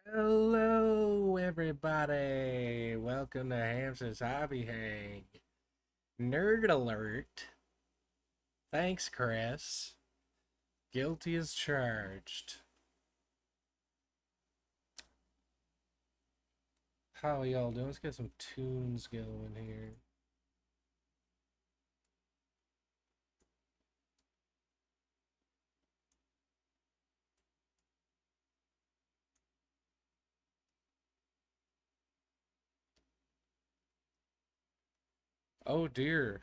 Hello, everybody. Welcome to Hamster's Hobby Hang. Nerd alert. Thanks, Chris. Guilty as charged. How are y'all doing? Let's get some tunes going here. Oh dear.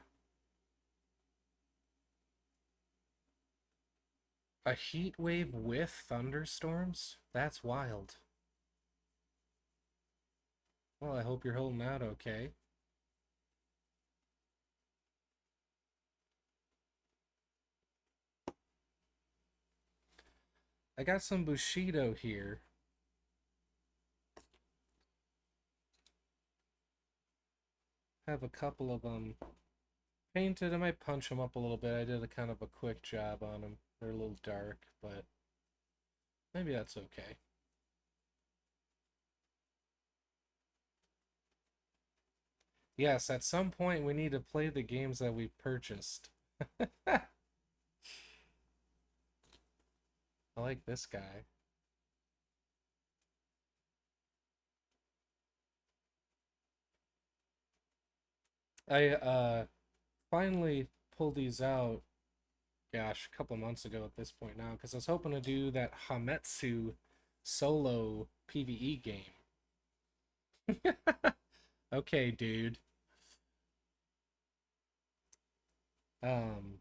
A heat wave with thunderstorms? That's wild. Well, I hope you're holding out okay. I got some Bushido here. Have a couple of them painted. I might punch them up a little bit. I did a kind of a quick job on them. They're a little dark, but maybe that's okay. Yes, at some point we need to play the games that we've purchased. I like this guy. I finally pulled these out, gosh, a couple months ago at this point now, because I was hoping to do that Hametsu solo PvE game. Okay, dude. Um,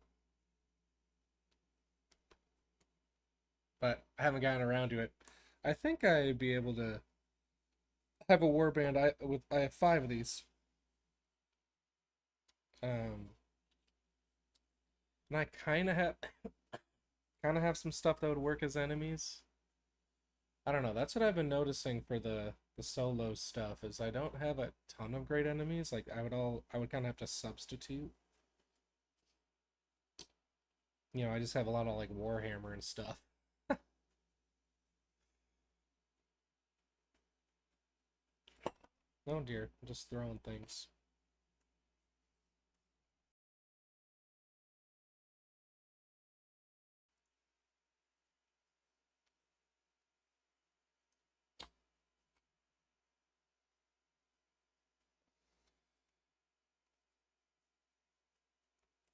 but I haven't gotten around to it. I think I'd be able to have a warband. I have five of these. Um, and I kind of have some stuff that would work as enemies. I don't know. That's what I've been noticing for the solo stuff is I don't have a ton of great enemies. Like I would kind of have to substitute. I just have a lot of like Warhammer and stuff. Oh dear, I'm just throwing things.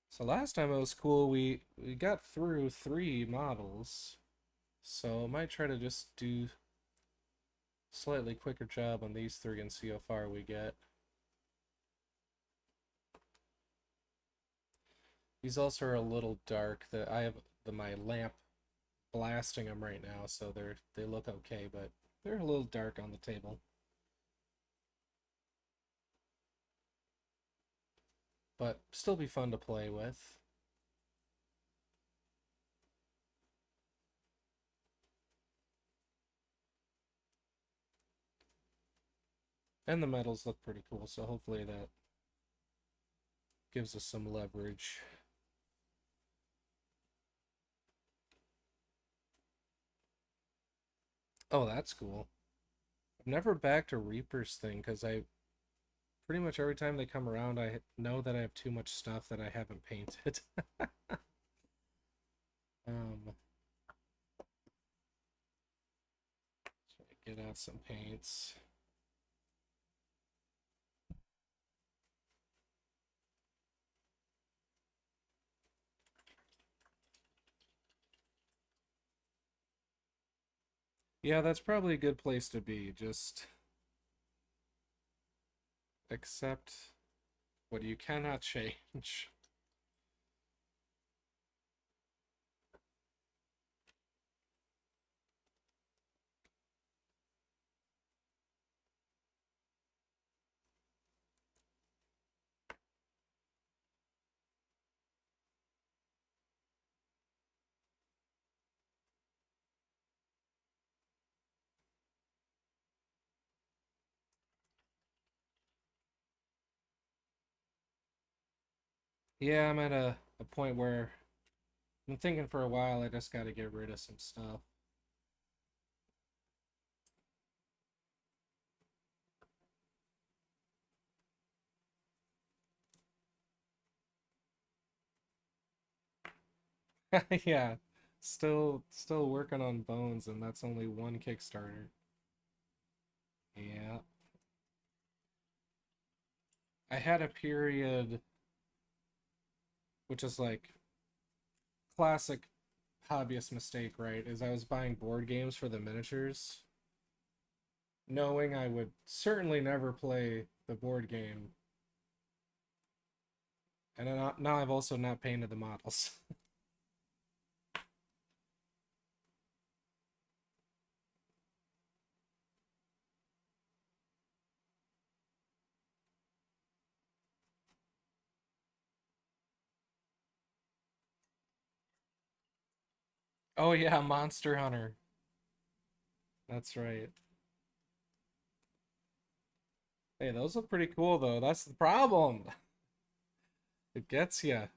So last time it was cool. We got through three models. So I might try to just do slightly quicker job on these three and see how far we get. These also are a little dark. That I have my lamp blasting them right now, so they look okay, but they're a little dark on the table. But still be fun to play with. And the medals look pretty cool, so hopefully that gives us some leverage. Oh, that's cool. I've never backed a Reaper's thing because I pretty much every time they come around, I know that I have too much stuff that I haven't painted. um, get out some paints. Yeah, that's probably a good place to be. Just accept what you cannot change. Yeah, I'm at a point where I'm thinking for a while I just got to get rid of some stuff. Yeah. Still working on Bones, and that's only one Kickstarter. Yeah. I had a period which is like classic hobbyist mistake, right? Is I was buying board games for the miniatures, knowing I would certainly never play the board game, and now I've also not painted the models. Oh yeah, Monster Hunter. That's right. Hey, those look pretty cool though. That's the problem. It gets you.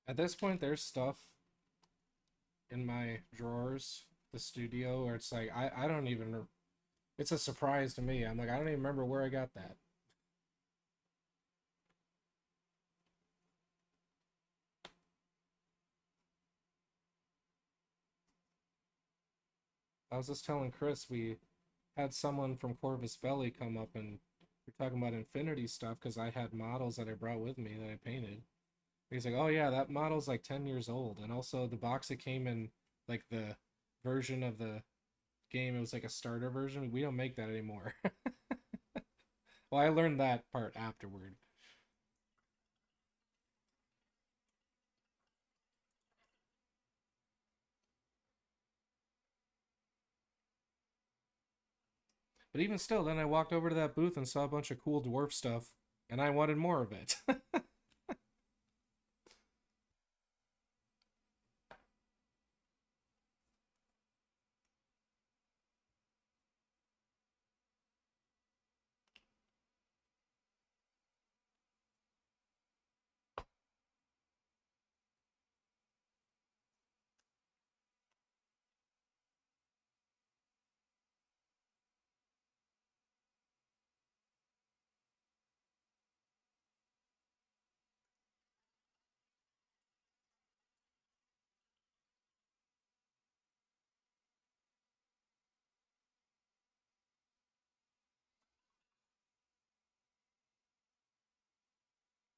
At this point, there's stuff in my drawers, the studio, where it's like I don't even. It's a surprise to me. I'm like I don't even remember where I got that. I was just telling Chris we had someone from Corvus Belli come up and we're talking about Infinity stuff because I had models that I brought with me that I painted. He's like, "Oh yeah, that model's like 10 years old," and also the box it came in, like the version of the game, it was like a starter version. We don't make that anymore. Well, I learned that part afterward. But even still, then I walked over to that booth and saw a bunch of cool dwarf stuff, and I wanted more of it.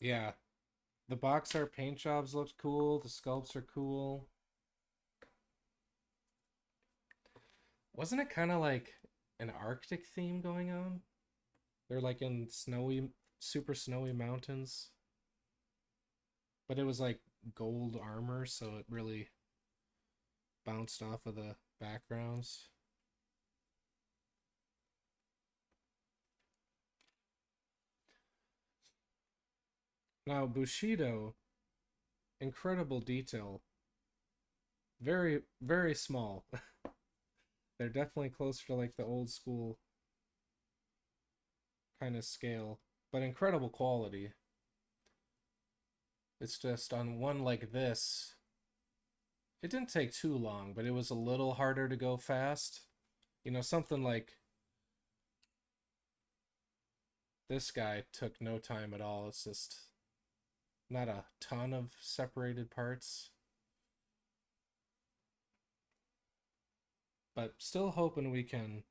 Yeah, the box art paint jobs looked cool. The sculpts are cool. Wasn't it kind of like an Arctic theme going on? They're like in snowy, super snowy mountains, but it was like gold armor, so it really bounced off of the backgrounds. Now, Bushido, incredible detail. Very, very small. They're definitely closer to like the old school kind of scale, but incredible quality. It's just on one like this, it didn't take too long, but it was a little harder to go fast. Something like This guy took no time at all. It's just not a ton of separated parts, but still hoping we can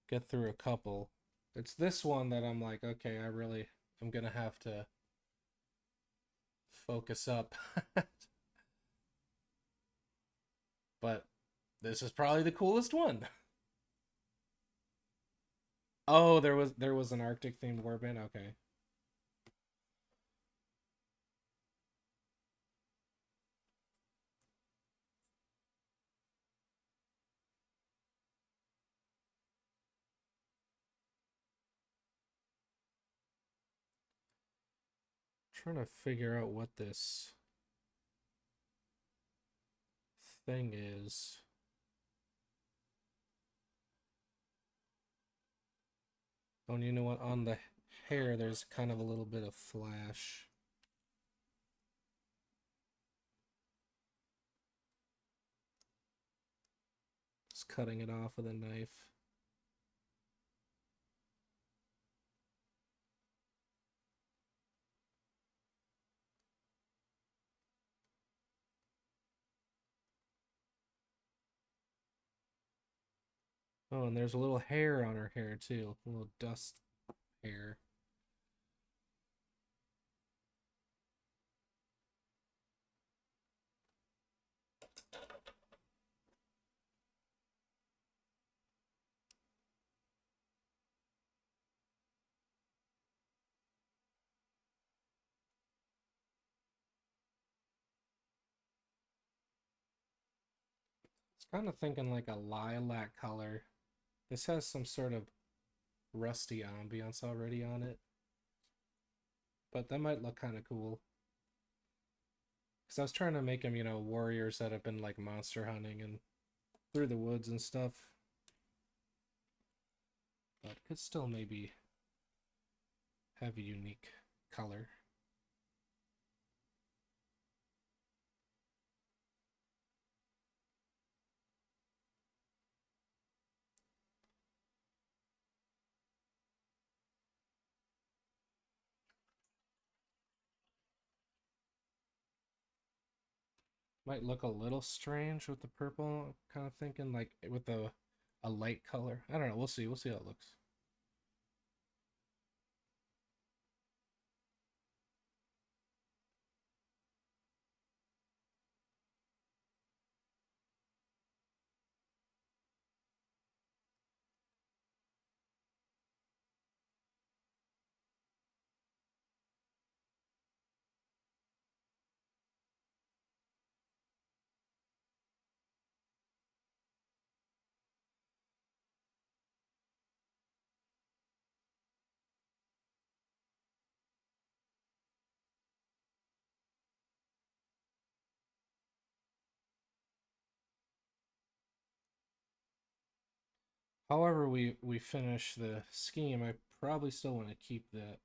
get through a couple. It's this one that I'm like, okay, I'm gonna have to focus up. But this is probably the coolest one. Oh, there was an Arctic themed warband. Okay. Trying to figure out what this thing is. Oh, and you know what? On the hair, there's kind of a little bit of flash. Just cutting it off with a knife. Oh, and there's a little hair on her hair too. A little dust hair. It's kind of thinking like a lilac color. This has some sort of rusty ambiance already on it, but that might look kind of cool. Because I was trying to make them, warriors that have been like monster hunting and through the woods and stuff. But could still maybe have a unique color. Might look a little strange with the purple. Kind of thinking like with a light color. I don't know. We'll see. We'll see how it looks. However, we finish the scheme, I probably still want to keep the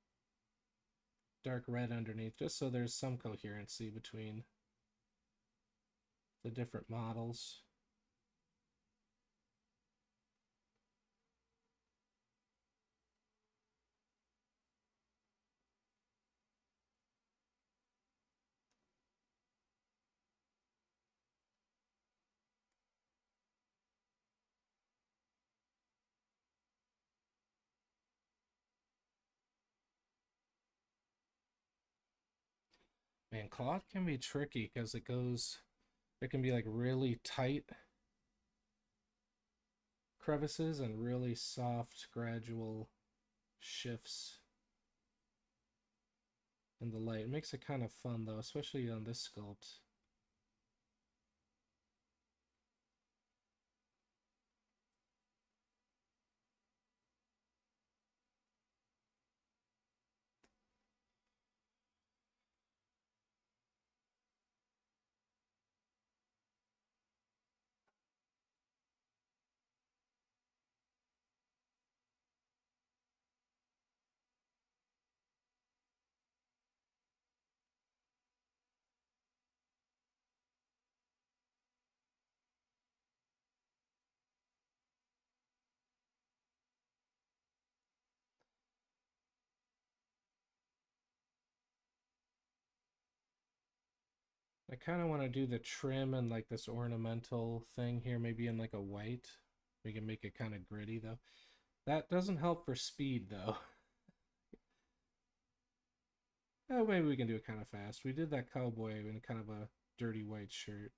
dark red underneath, just so there's some coherency between the different models. Man, cloth can be tricky because it can be like really tight crevices and really soft, gradual shifts in the light. It makes it kind of fun though, especially on this sculpt. I kind of want to do the trim and like this ornamental thing here, maybe in like a white. We can make it kind of gritty though. That doesn't help for speed though. Oh, maybe we can do it kind of fast. We did that cowboy in kind of a dirty white shirt.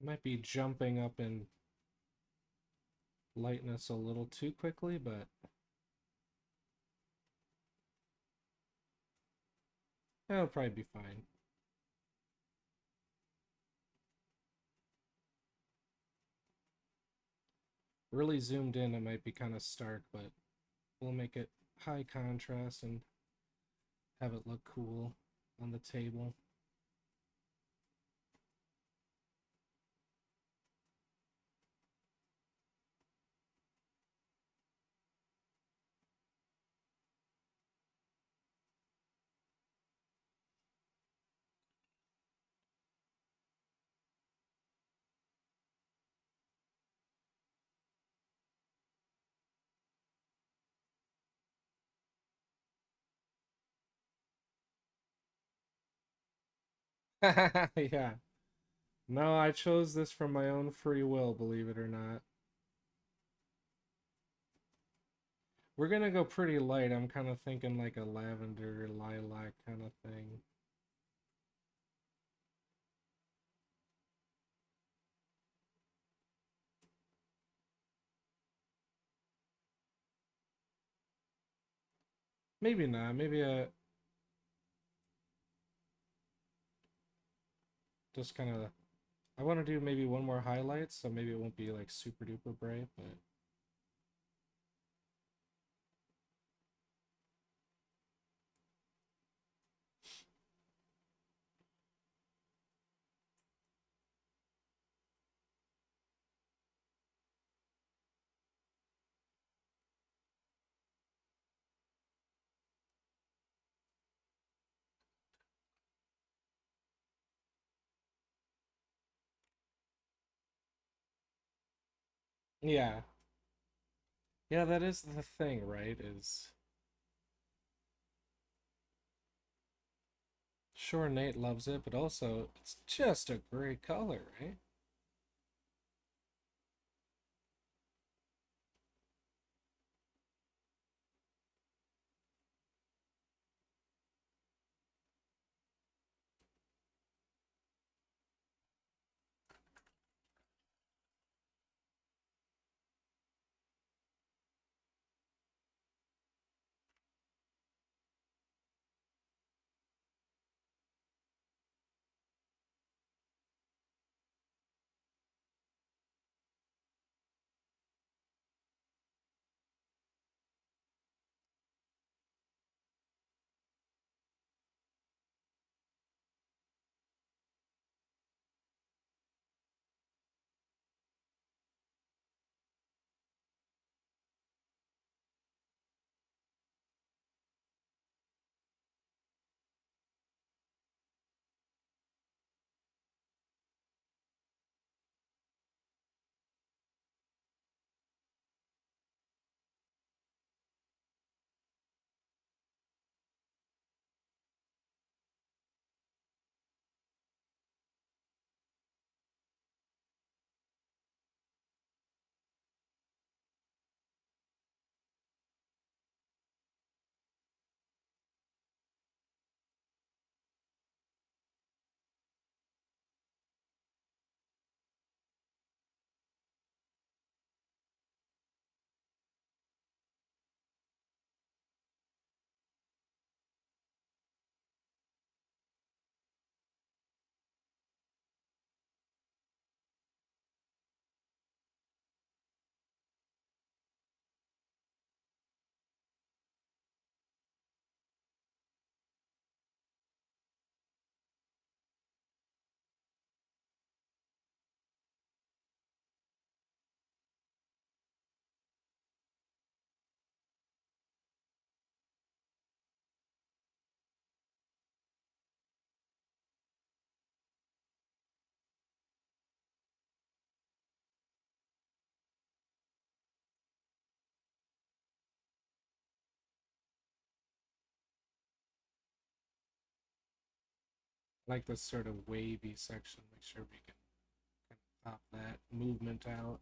Might be jumping up in lightness a little too quickly, but that'll probably be fine. Really zoomed in, it might be kind of stark, but we'll make it high contrast and have it look cool on the table. Yeah. No, I chose this from my own free will, believe it or not. We're gonna go pretty light. I'm kind of thinking like a lavender, lilac kind of thing. Maybe not. Maybe just kind of. I want to do maybe one more highlight, so maybe it won't be like super duper bright, but yeah. Yeah, that is the thing, right? Is sure Nate loves it, but also it's just a great color, right? Like this sort of wavy section. Make sure we can pop that movement out.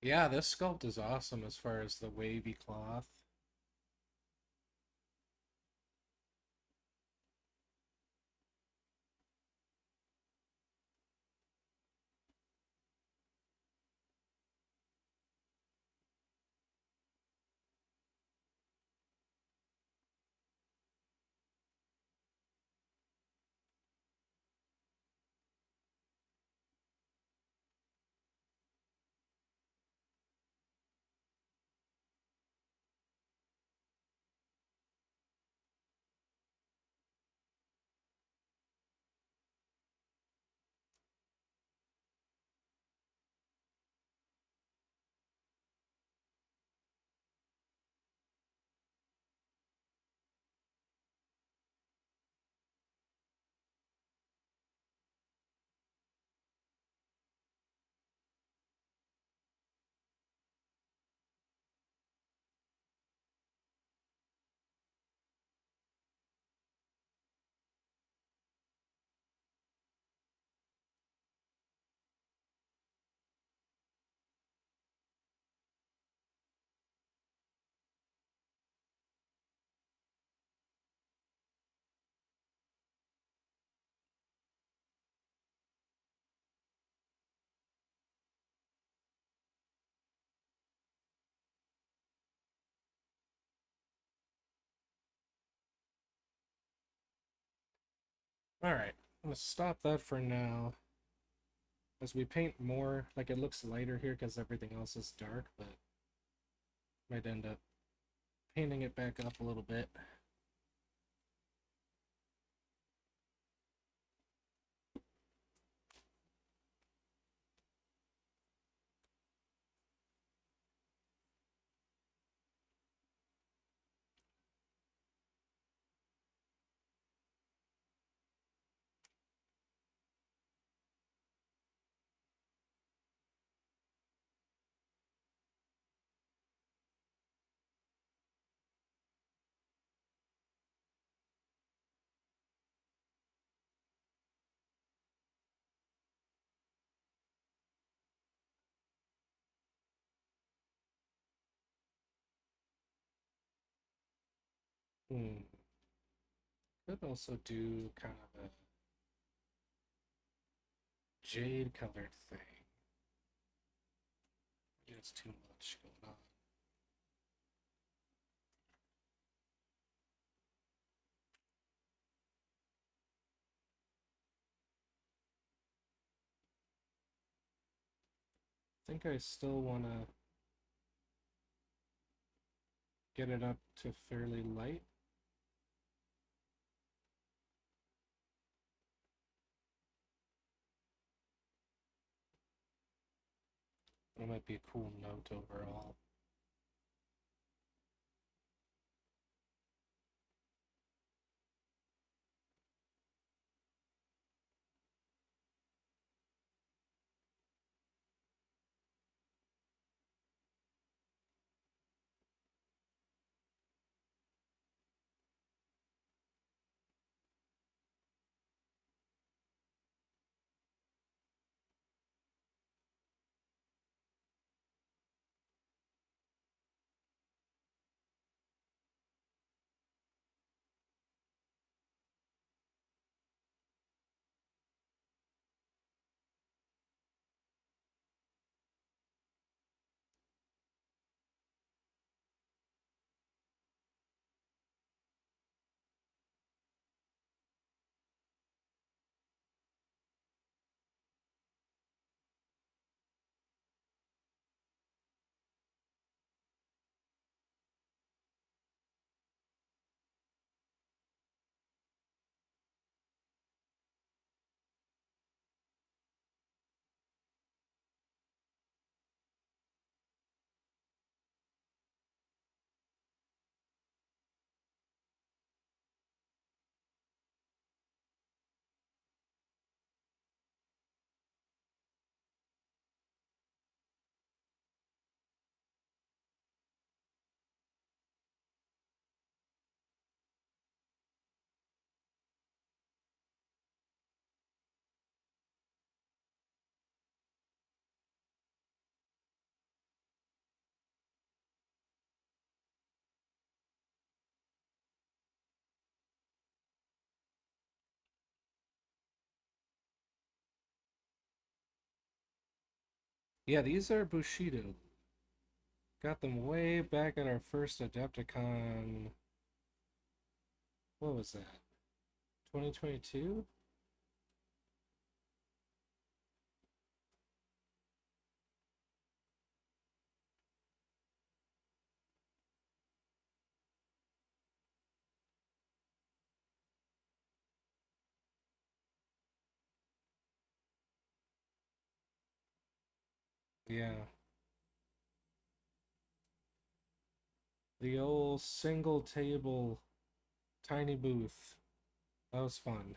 Yeah, this sculpt is awesome as far as the wavy cloth. Alright, I'm gonna stop that for now. As we paint more, like it looks lighter here because everything else is dark, but might end up painting it back up a little bit. Hmm. Could also do kind of a jade colored thing. Maybe it's too much going on. I think I still want to get it up to fairly light. That might be a cool note overall. Yeah, these are Bushido. Got them way back at our first Adepticon. What was that? 2022? Yeah. The old single table, tiny booth. That was fun.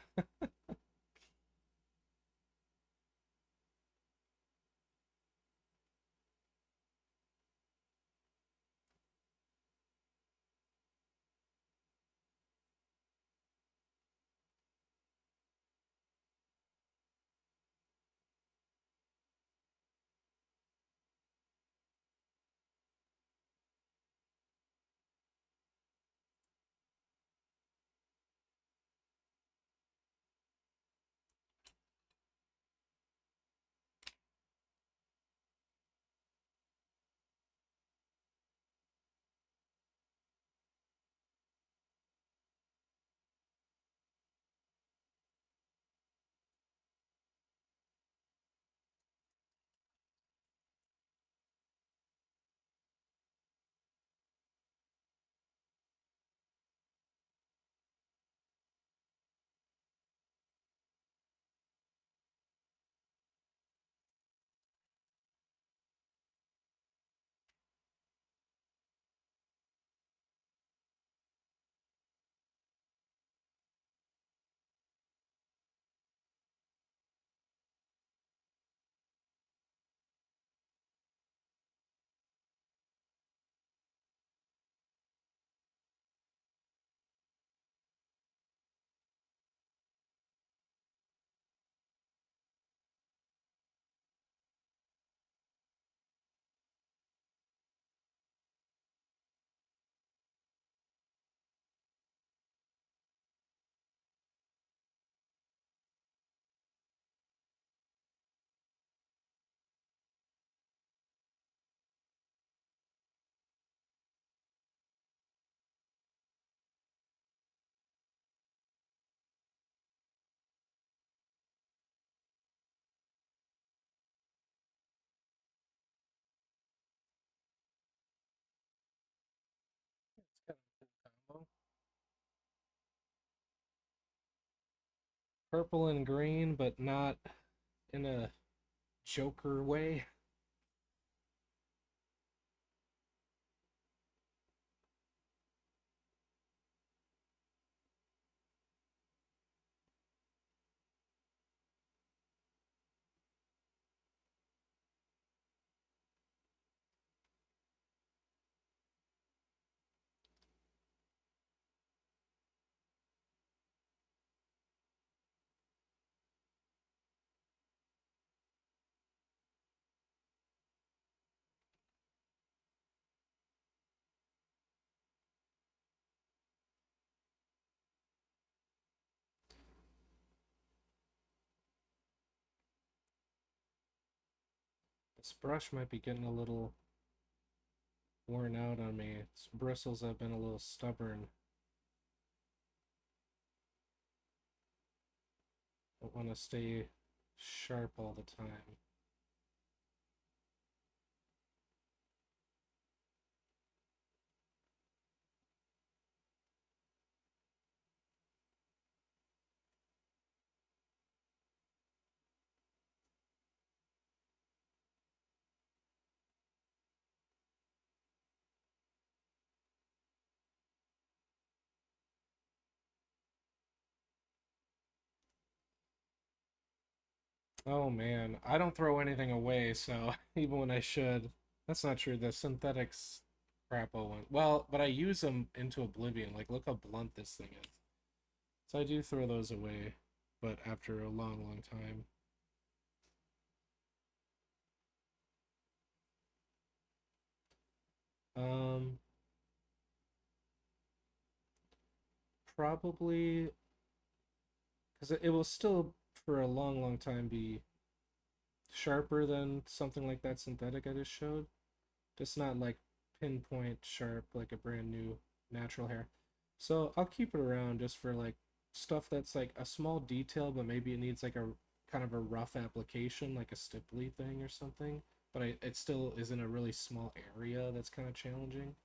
purple and green, but not in a Joker way. This brush might be getting a little worn out on me. Its bristles have been a little stubborn. I want to stay sharp all the time. Oh man, I don't throw anything away, so even when I should. That's not true. The synthetics crapo one. Well, but I use them into oblivion. Like, look how blunt this thing is. So I do throw those away, but after a long, long time. Um, Probably because it will still, for a long, long time, be sharper than something like that synthetic I just showed. Just not like pinpoint sharp like a brand new natural hair. So I'll keep it around just for like stuff that's like a small detail, but maybe it needs like a kind of a rough application, like a stipply thing or something. But it still is in a really small area that's kind of challenging.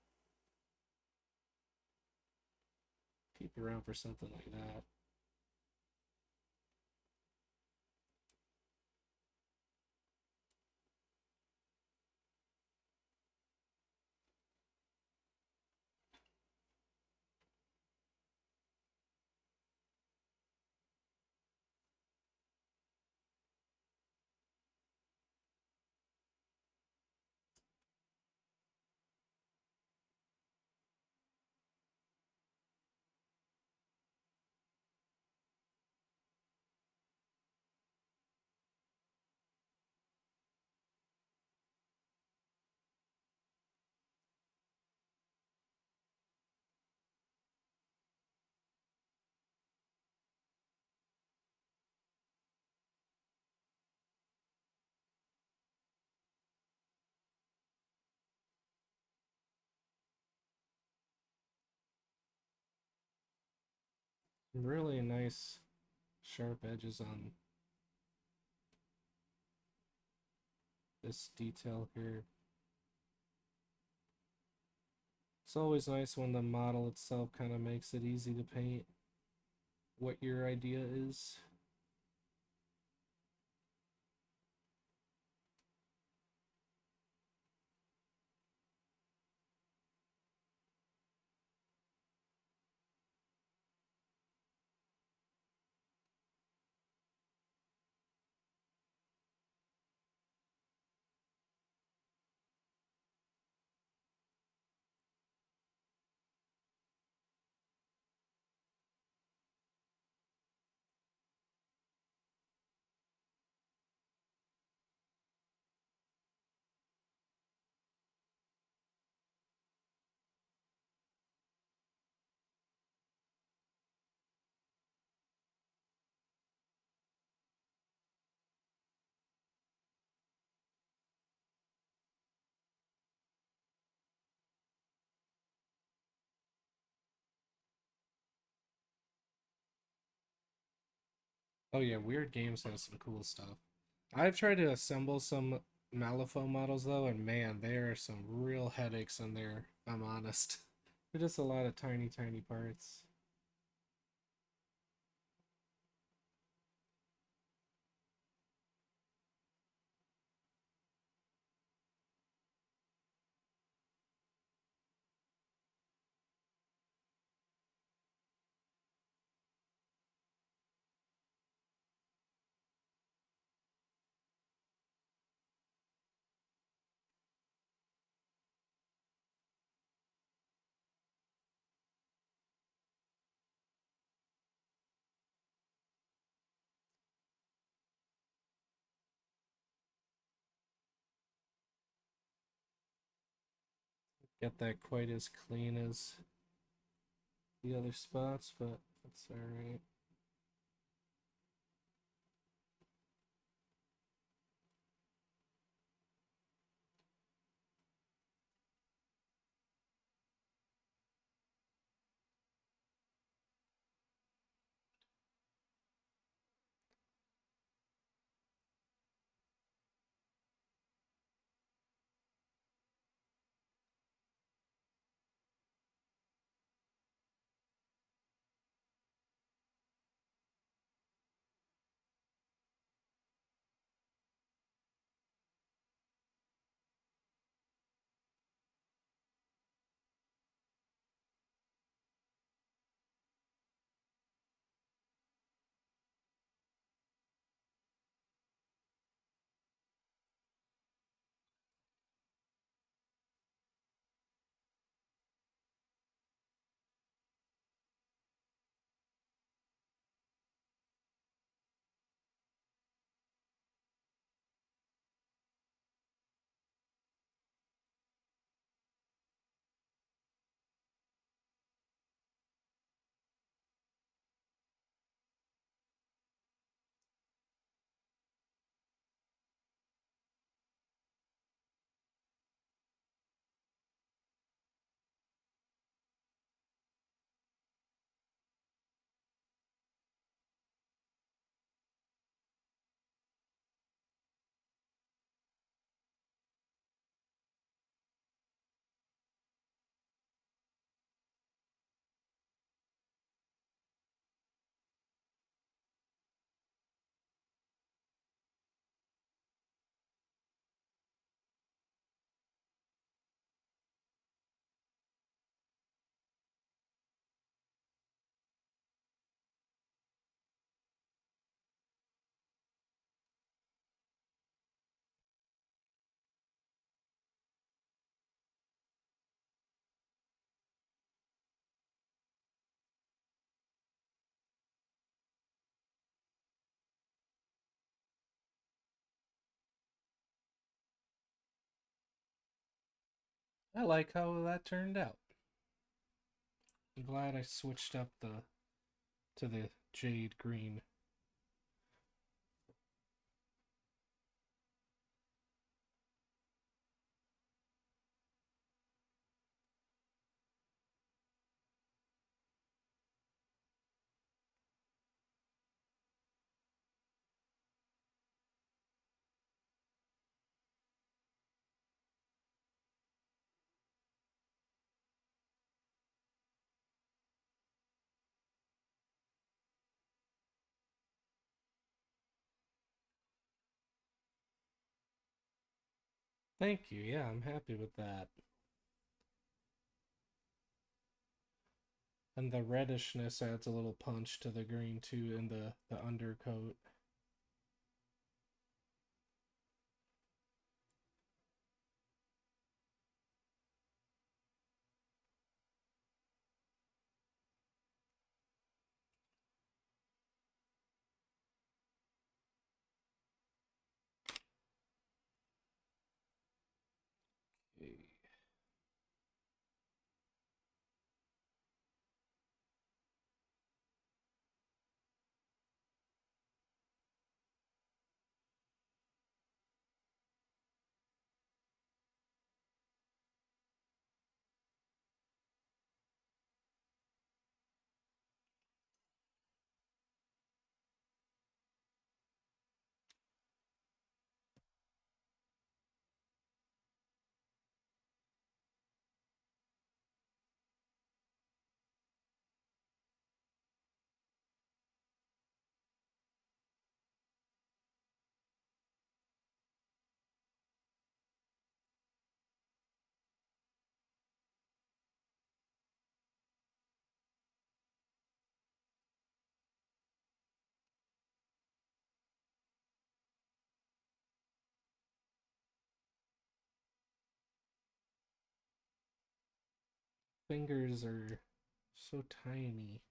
Keep it around for something like that. Really nice sharp edges on this detail here. It's always nice when the model itself kind of makes it easy to paint what your idea is. Oh yeah, Weird Games has some cool stuff. I've tried to assemble some Malifaux models though, and man, there are some real headaches in there, if I'm honest. They're just a lot of tiny, tiny parts. get that quite as clean as the other spots, but that's alright. I like how that turned out. I'm glad I switched up to the jade green. Thank you. Yeah, I'm happy with that. And the reddishness adds a little punch to the green too in the undercoat. Okay. Fingers are so tiny.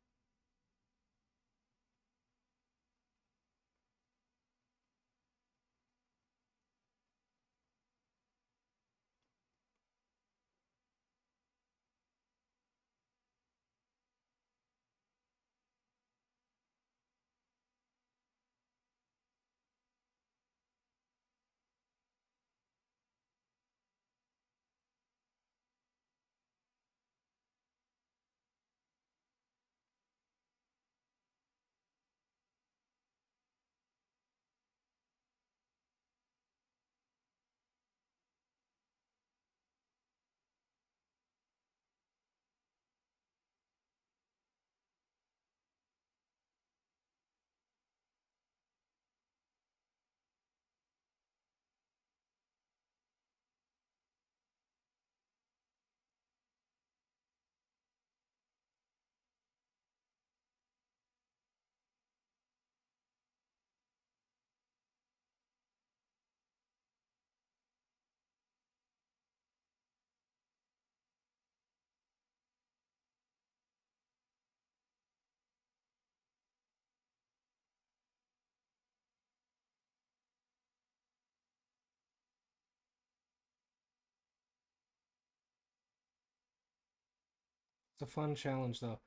It's a fun challenge though,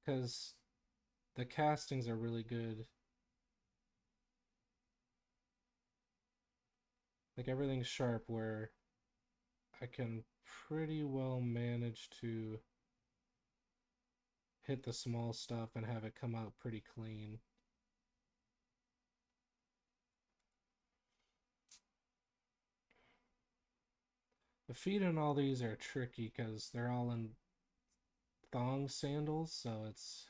because the castings are really good. Like everything's sharp where I can pretty well manage to hit the small stuff and have it come out pretty clean. The feet in all these are tricky because they're all in thong sandals, so it's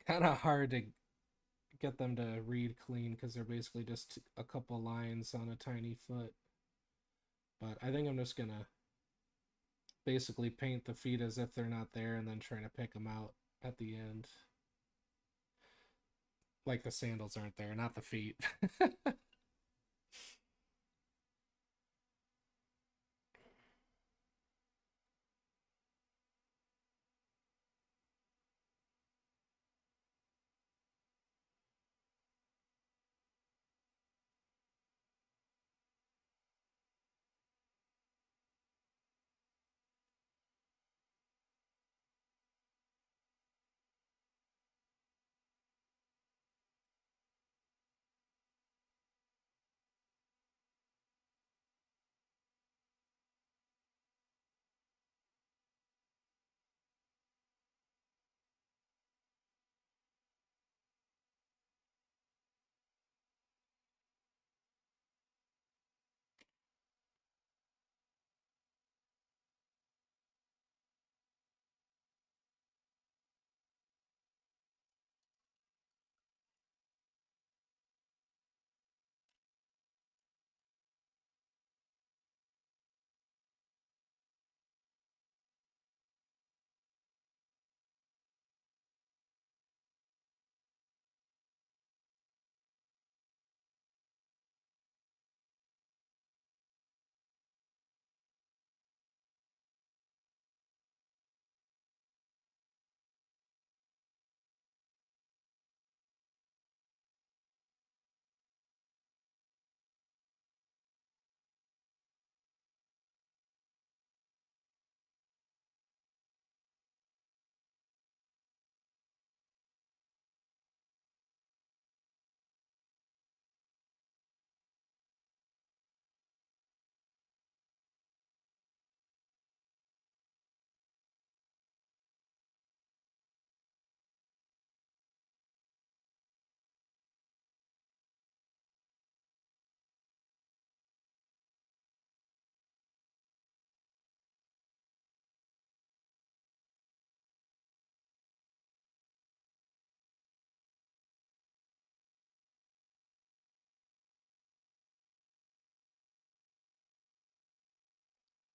kind of hard to get them to read clean because they're basically just a couple lines on a tiny foot. But I think I'm just gonna basically paint the feet as if they're not there and then try to pick them out at the end. Like the sandals aren't there, not the feet.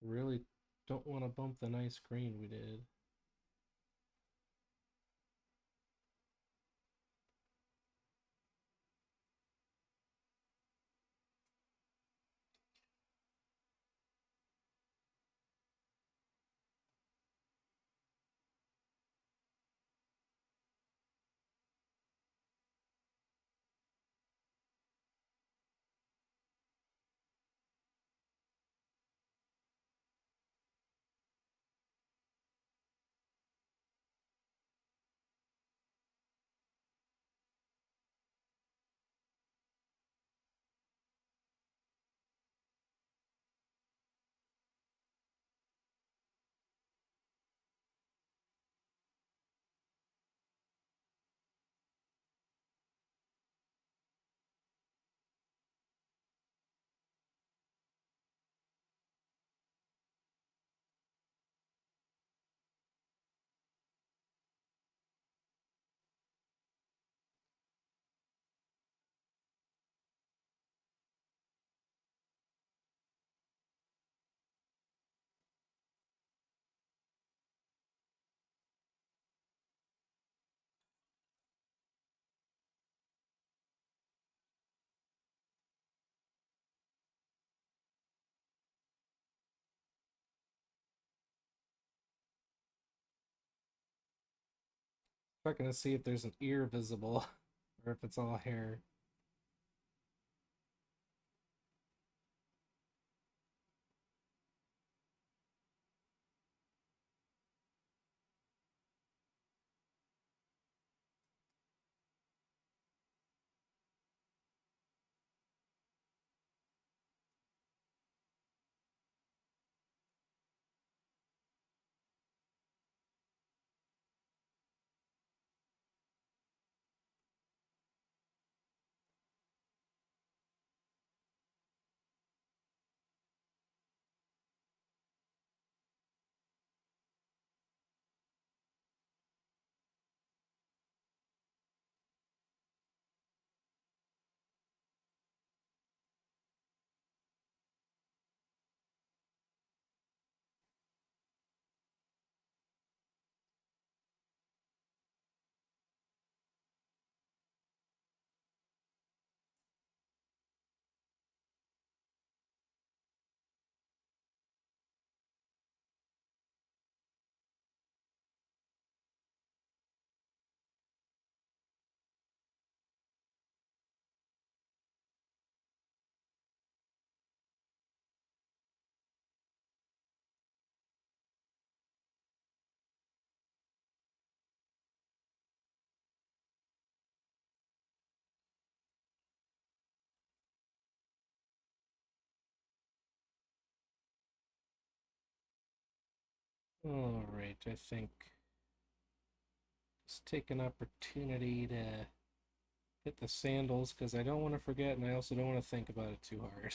Really don't want to bump the nice green we did. Checking to see if there's an ear visible or if it's all hair. Alright, I think just take an opportunity to get the sandals because I don't want to forget and I also don't want to think about it too hard.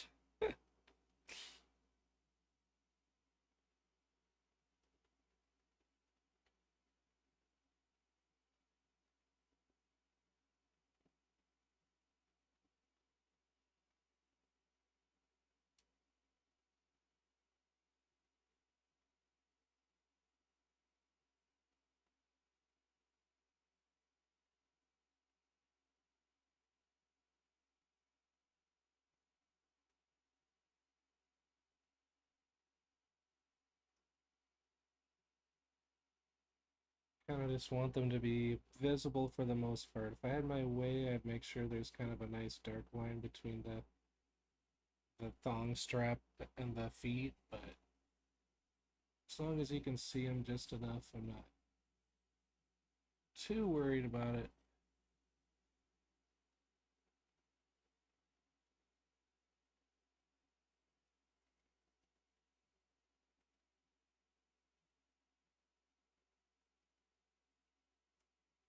Kind of just want them to be visible for the most part. If I had my way, I'd make sure there's kind of a nice dark line between the thong strap and the feet, but as long as you can see them just enough, I'm not too worried about it.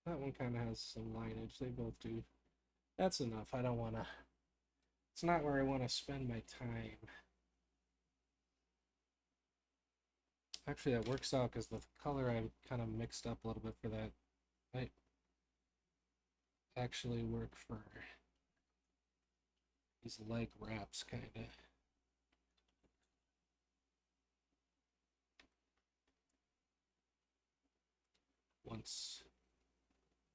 That one kind of has some lineage. They both do. That's enough. I don't want to. It's not where I want to spend my time. Actually, that works out because the color I kind of mixed up a little bit for that might actually work for these leg wraps, kind of. Once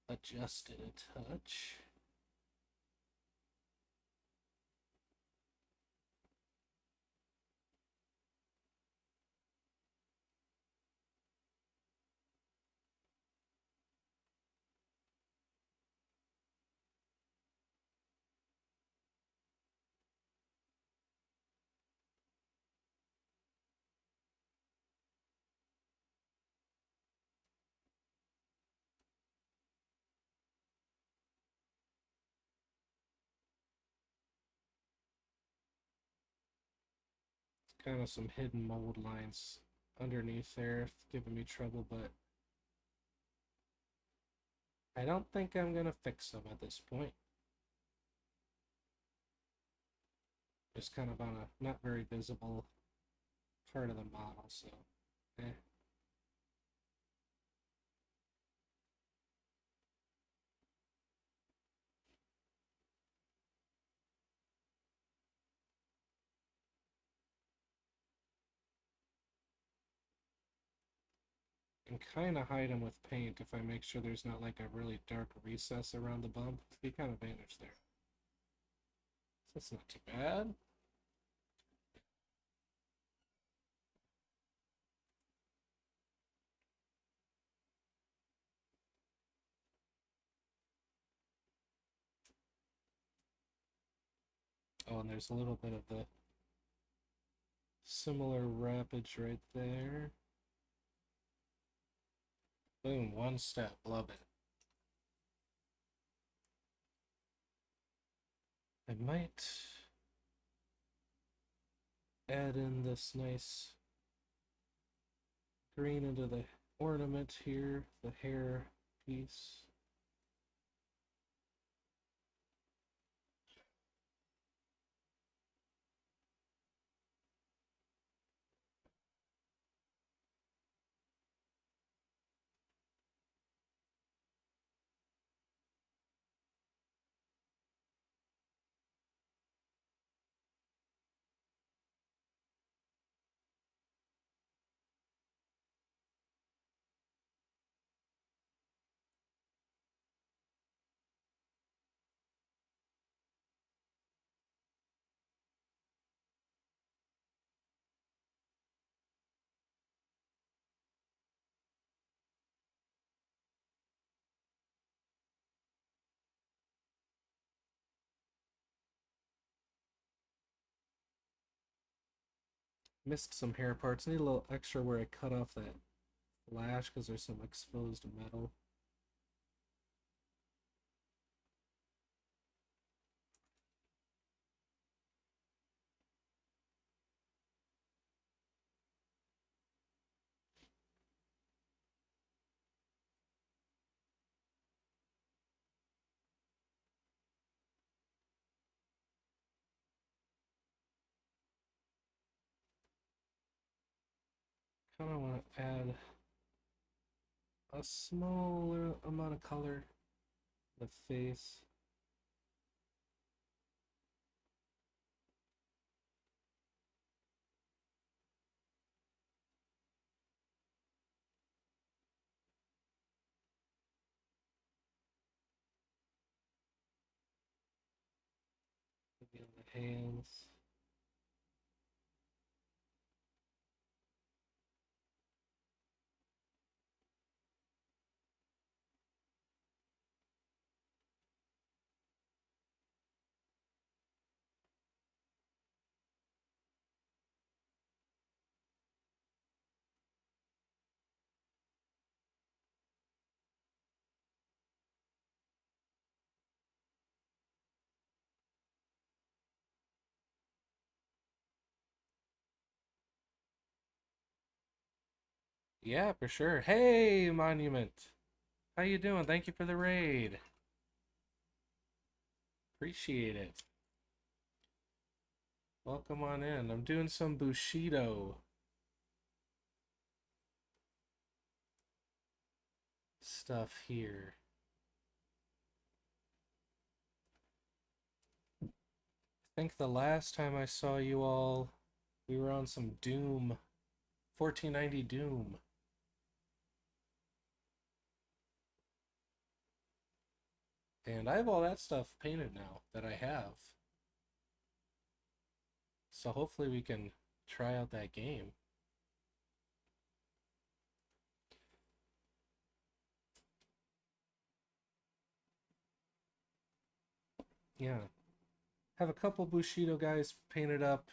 adjusted a touch. Kind of some hidden mold lines underneath there, giving me trouble, but I don't think I'm gonna fix them at this point. Just kind of on a not very visible part of the model, so eh. And kind of hide them with paint if I make sure there's not like a really dark recess around the bump. They kind of vanish there. So that's not too bad. Oh, and there's a little bit of the similar wrappage right there. Boom, one step, love it. I might add in this nice green into the ornament here, the hair piece. Missed some hair parts. Need a little extra where I cut off that lash because there's some exposed metal. Kind of want to add a smaller amount of color to the face. Maybe on the hands. Yeah, for sure. Hey, Monument. How you doing? Thank you for the raid. Appreciate it. Welcome on in. I'm doing some Bushido stuff here. I think the last time I saw you all, we were on some Doom, 1490 Doom. And I have all that stuff painted now that I have. So hopefully we can try out that game. Yeah. Have a couple Bushido guys painted up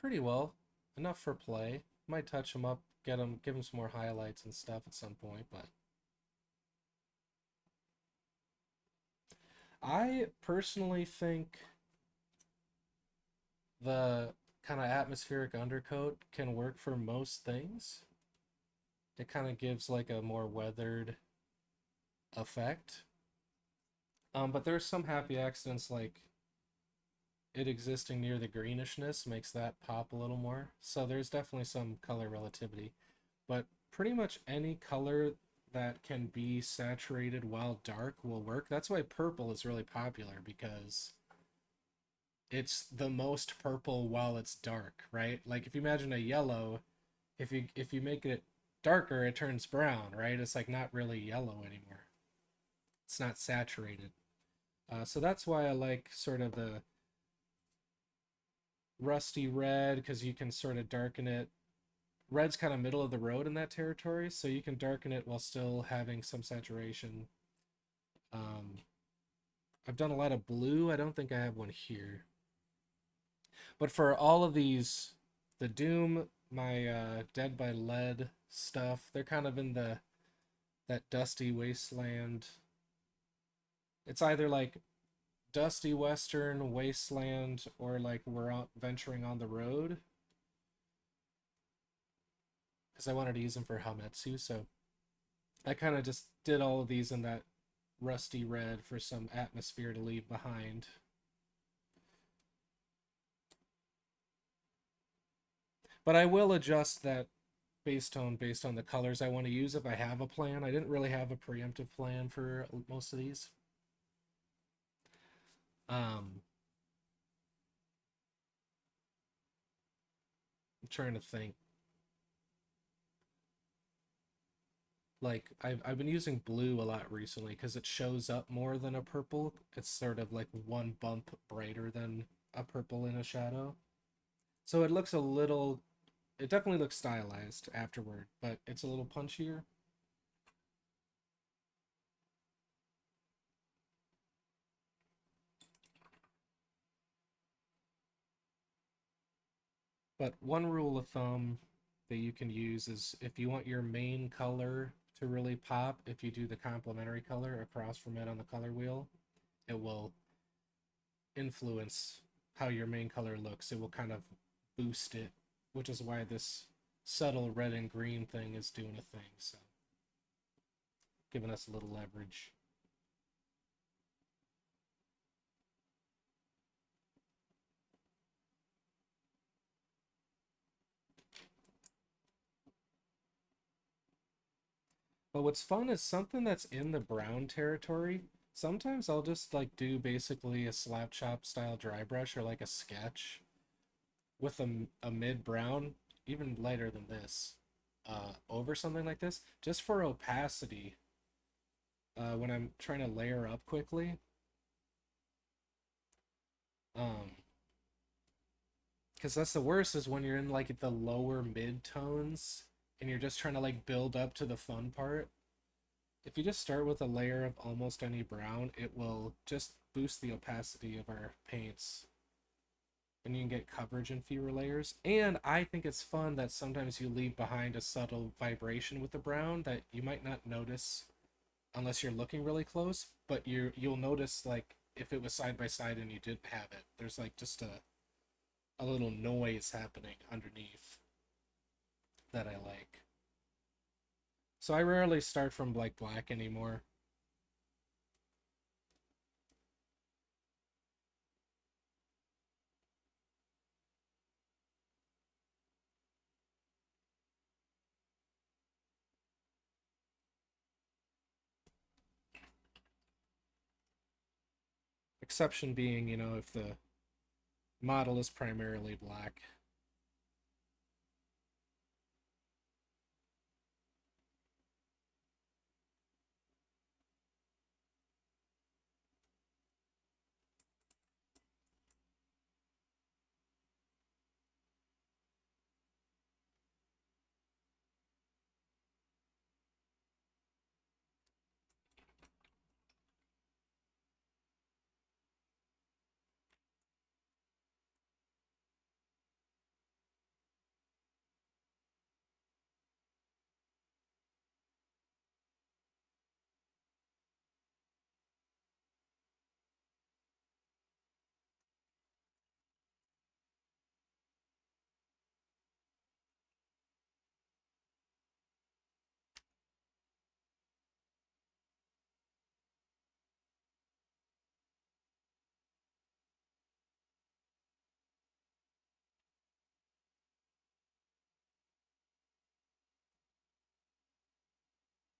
pretty well. Enough for play. Might touch them up, give them some more highlights and stuff at some point, but I personally think the kind of atmospheric undercoat can work for most things. It kind of gives like a more weathered effect. But there's some happy accidents like it existing near the greenishness makes that pop a little more. So there's definitely some color relativity. But pretty much any color that can be saturated while dark will work. That's why purple is really popular because it's the most purple while it's dark, right? Like if you imagine a yellow, if you make it darker, it turns brown, right? It's like not really yellow anymore. It's not saturated. So that's why I like sort of the rusty red because you can sort of darken it. Red's kind of middle of the road in that territory, so you can darken it while still having some saturation. Um, I've done a lot of blue. I don't think I have one here. But for all of these, the Doom, my Dead by Lead stuff, they're kind of in that dusty wasteland. It's either like dusty western wasteland or like we're out venturing on the road because I wanted to use them for Hametsu, so I kind of just did all of these in that rusty red for some atmosphere to leave behind. But I will adjust that based on the colors I want to use if I have a plan. I didn't really have a preemptive plan for most of these. I'm trying to think. Like I've been using blue a lot recently because it shows up more than a purple. It's sort of like one bump brighter than a purple in a shadow. So it looks a little, it definitely looks stylized afterward, but it's a little punchier. But one rule of thumb that you can use is if you want your main color to really pop, if you do the complementary color across from it on the color wheel, it will influence how your main color looks. It will kind of boost it, which is why this subtle red and green thing is doing a thing. So giving us a little leverage. But what's fun is something that's in the brown territory. Sometimes I'll just like do basically a slap chop style dry brush or like a sketch with a mid brown, even lighter than this, over something like this, just for opacity. When I'm trying to layer up quickly, um, because that's the worst is when you're in like the lower mid tones and you're just trying to like build up to the fun part. If you just start with a layer of almost any brown, it will just boost the opacity of our paints and you can get coverage in fewer layers. And I think it's fun that sometimes you leave behind a subtle vibration with the brown that you might not notice unless you're looking really close, but you'll notice like if it was side by side and you didn't have it. There's like just a little noise happening underneath that I like. So I rarely start from like black anymore. Exception being, if the model is primarily black.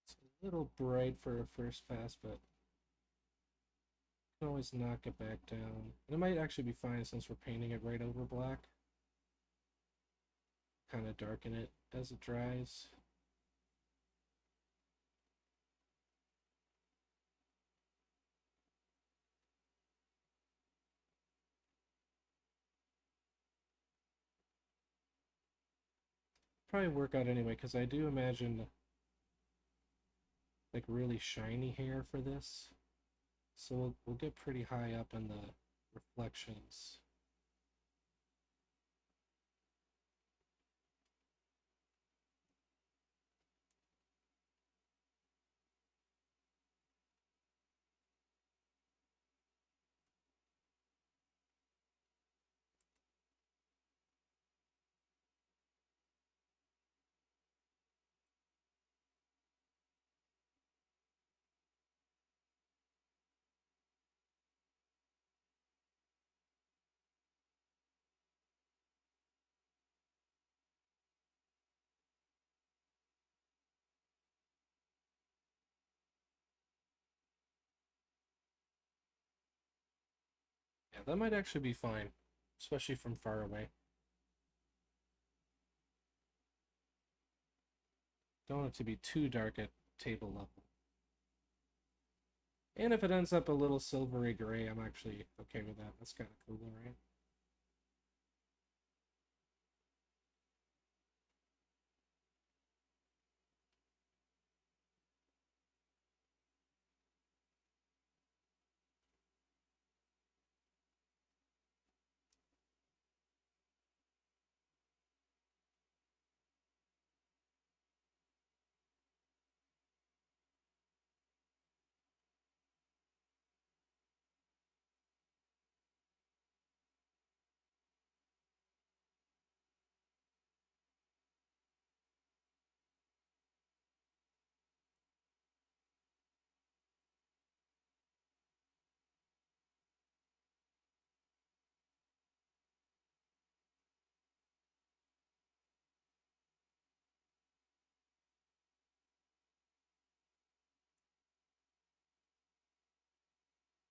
It's a little bright for a first pass, but can always knock it back down. And it might actually be fine since we're painting it right over black. Kind of darken it as it dries. Probably work out anyway, because I do imagine like really shiny hair for this. So we'll get pretty high up in the reflections. Yeah, that might actually be fine, especially from far away. Don't want it to be too dark at table level. And if it ends up a little silvery gray, I'm actually okay with that. That's kind of cool, right?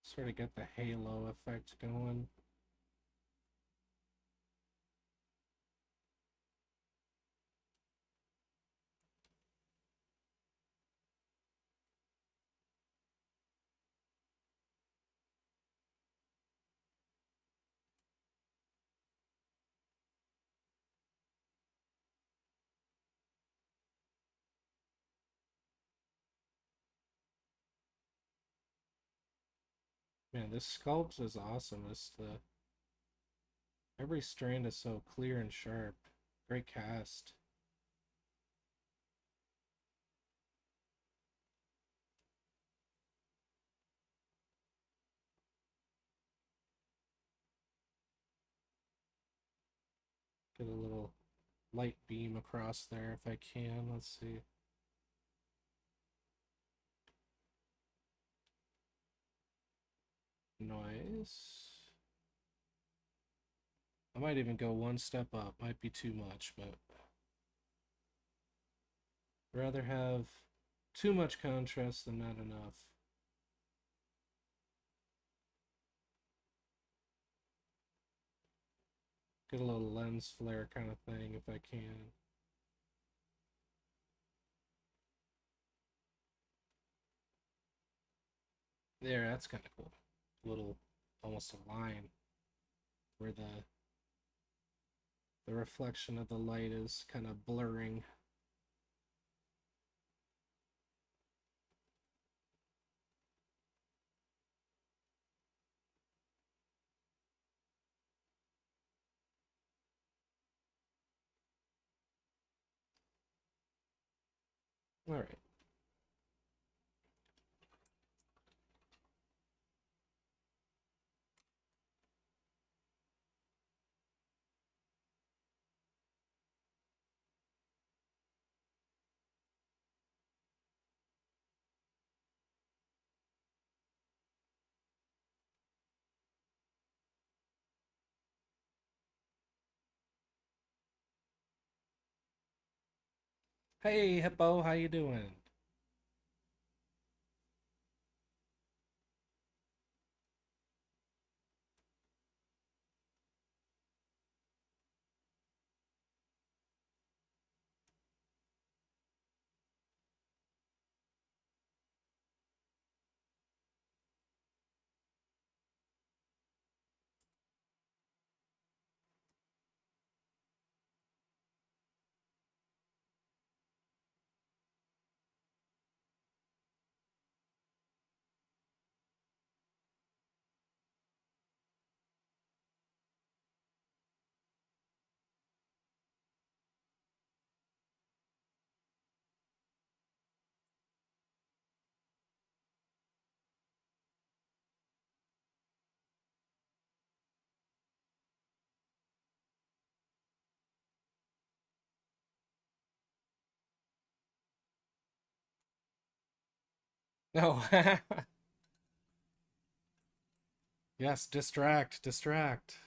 Sort of get the halo effect going. Man, this sculpt is awesome. Every strand is so clear and sharp. Great cast. Get a little light beam across there if I can. Let's see. Nice. I might even go one step up. Might be too much, but rather have too much contrast than not enough. Get a little lens flare kind of thing if I can. There, that's kind of cool. A little, almost a line where the reflection of the light is kind of blurring. All right. Hey, Hippo, how you doing? No. Yes, distract, distract.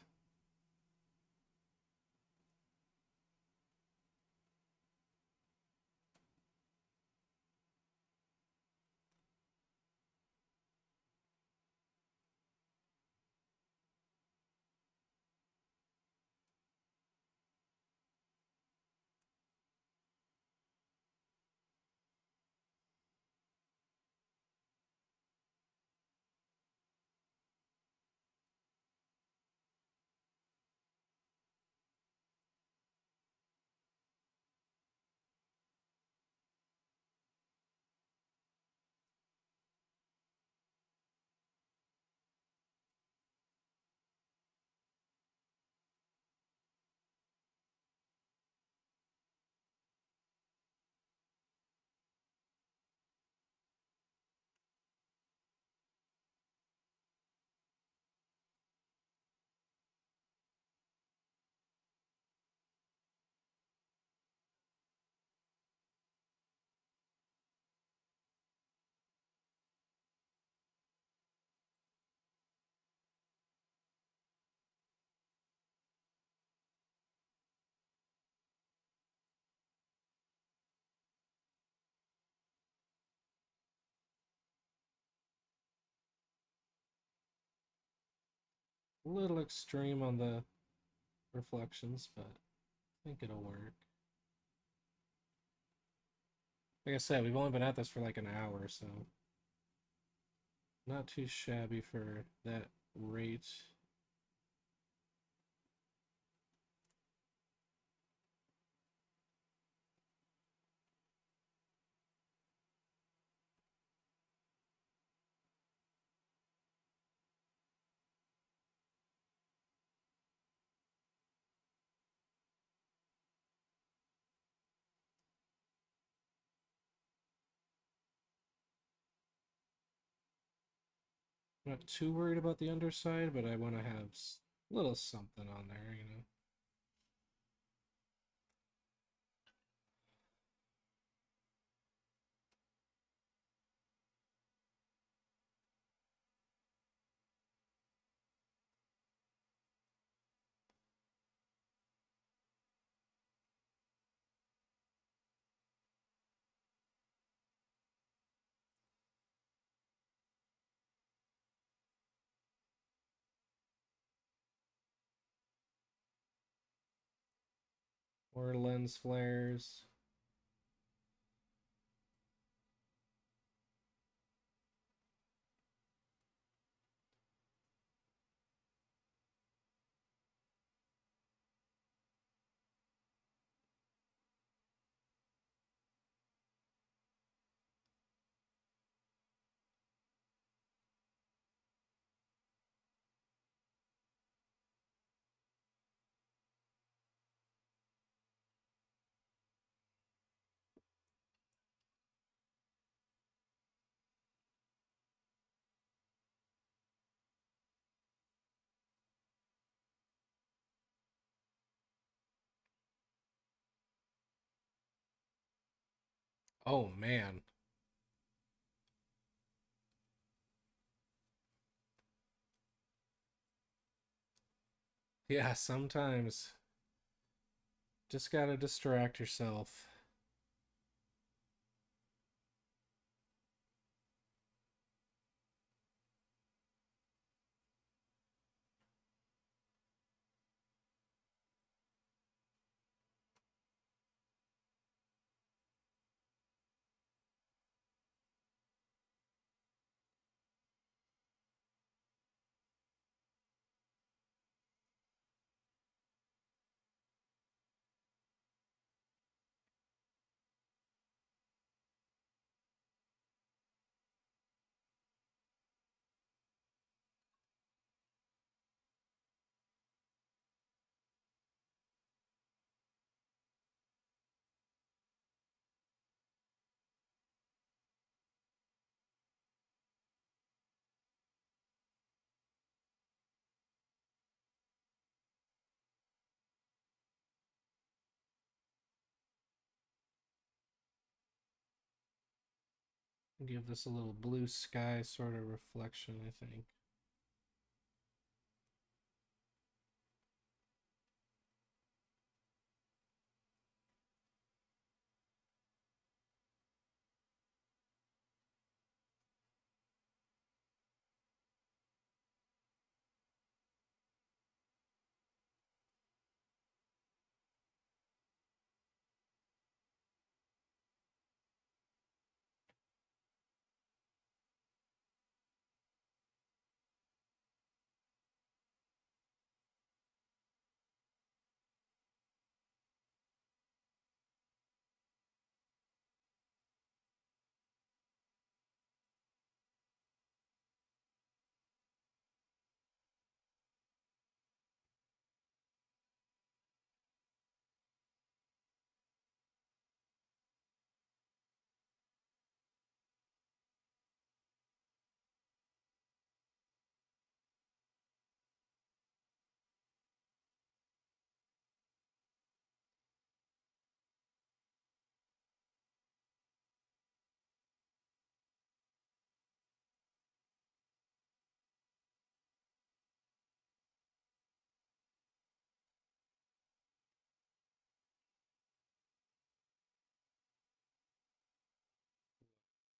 A little extreme on the reflections, but I think it'll work. Like I said, we've only been at this for like an hour, so not too shabby for that rate. I'm not too worried about the underside, but I want to have a little something on there, you know. Or lens flares. Oh man. Yeah, sometimes just gotta distract yourself. Give this a little blue sky sort of reflection, I think.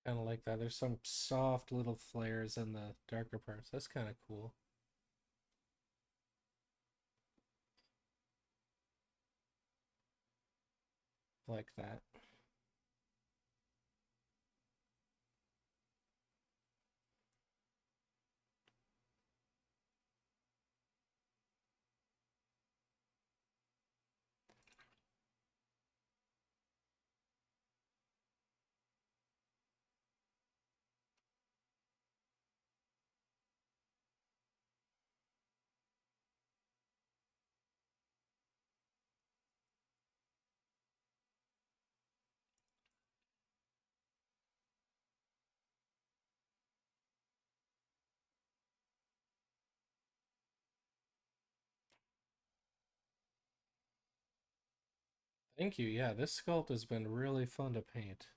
Kind of like that. There's some soft little flares in the darker parts. That's kind of cool. like that. Thank you. Yeah, this sculpt has been really fun to paint.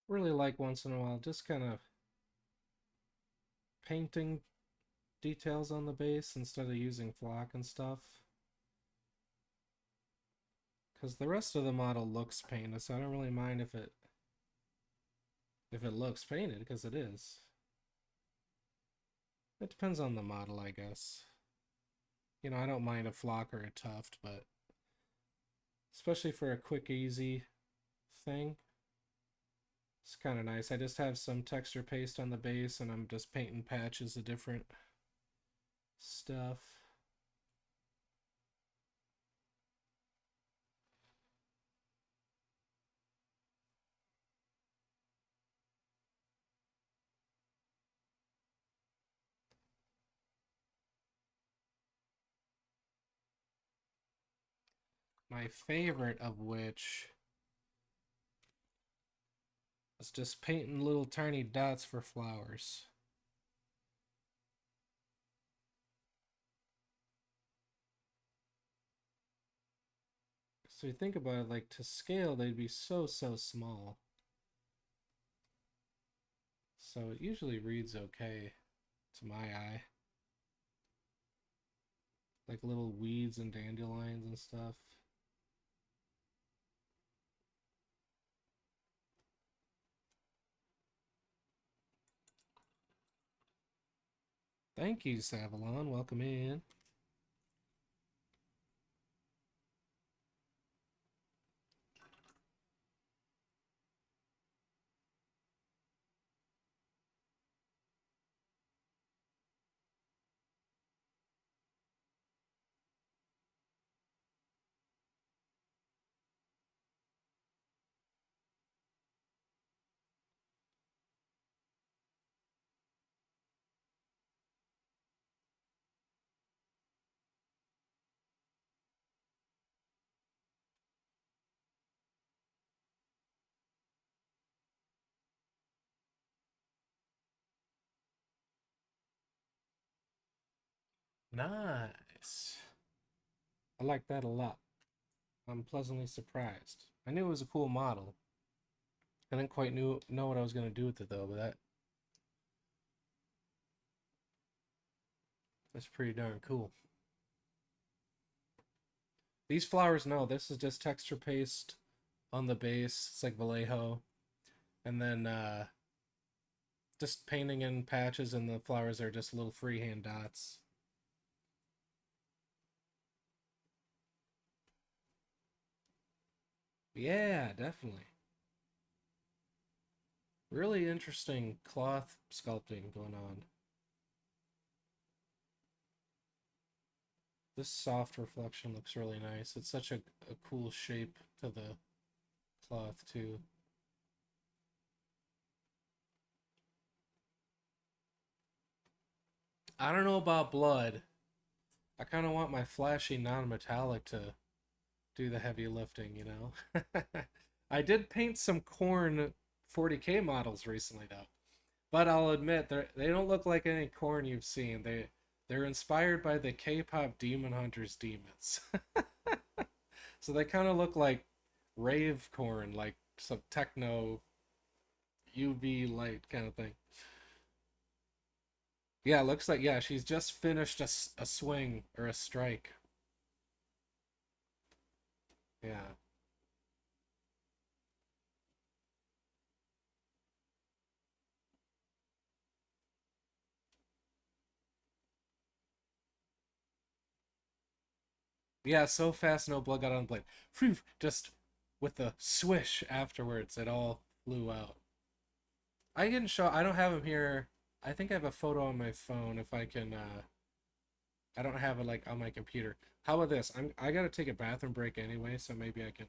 Really like once in a while just kind of painting details on the base instead of using flock and stuff. Because the rest of the model looks painted, so I don't really mind if it looks painted, because it is. It depends on the model, I guess. You know, I don't mind a flock or a tuft, but especially for a quick, easy thing, it's kind of nice. I just have some texture paste on the base, and I'm just painting patches of different stuff. My favorite of which is just painting little tiny dots for flowers. So you think about it, like to scale, they'd be so small. So it usually reads okay to my eye. Like little weeds and dandelions and stuff. Thank you, Savalon. Welcome in. Nice. I like that a lot. I'm pleasantly surprised. I knew it was a cool model. I didn't quite know what I was gonna do with it though, but that's pretty darn cool. These flowers, no, this is just texture paste on the base. It's like Vallejo, and then just painting in patches, and the flowers are just little freehand dots. Yeah, definitely. Really interesting cloth sculpting going on. This soft reflection looks really nice. It's such a cool shape to the cloth too. I don't know about blood. I kind of want my flashy non-metallic to do the heavy lifting, you know? I did paint some corn 40K models recently though. But I'll admit they don't look like any corn you've seen. They're inspired by the K-pop Demon Hunters demons. So they kind of look like rave corn, like some techno UV light kind of thing. Yeah, it looks like, yeah, she's just finished a swing or a strike. Yeah. Yeah, so fast no blood got on the blade. Phew, just with the swish afterwards, it all flew out. I don't have him here. I think I have a photo on my phone if I can I don't have it like on my computer. How about this? I gotta take a bathroom break anyway, so maybe I can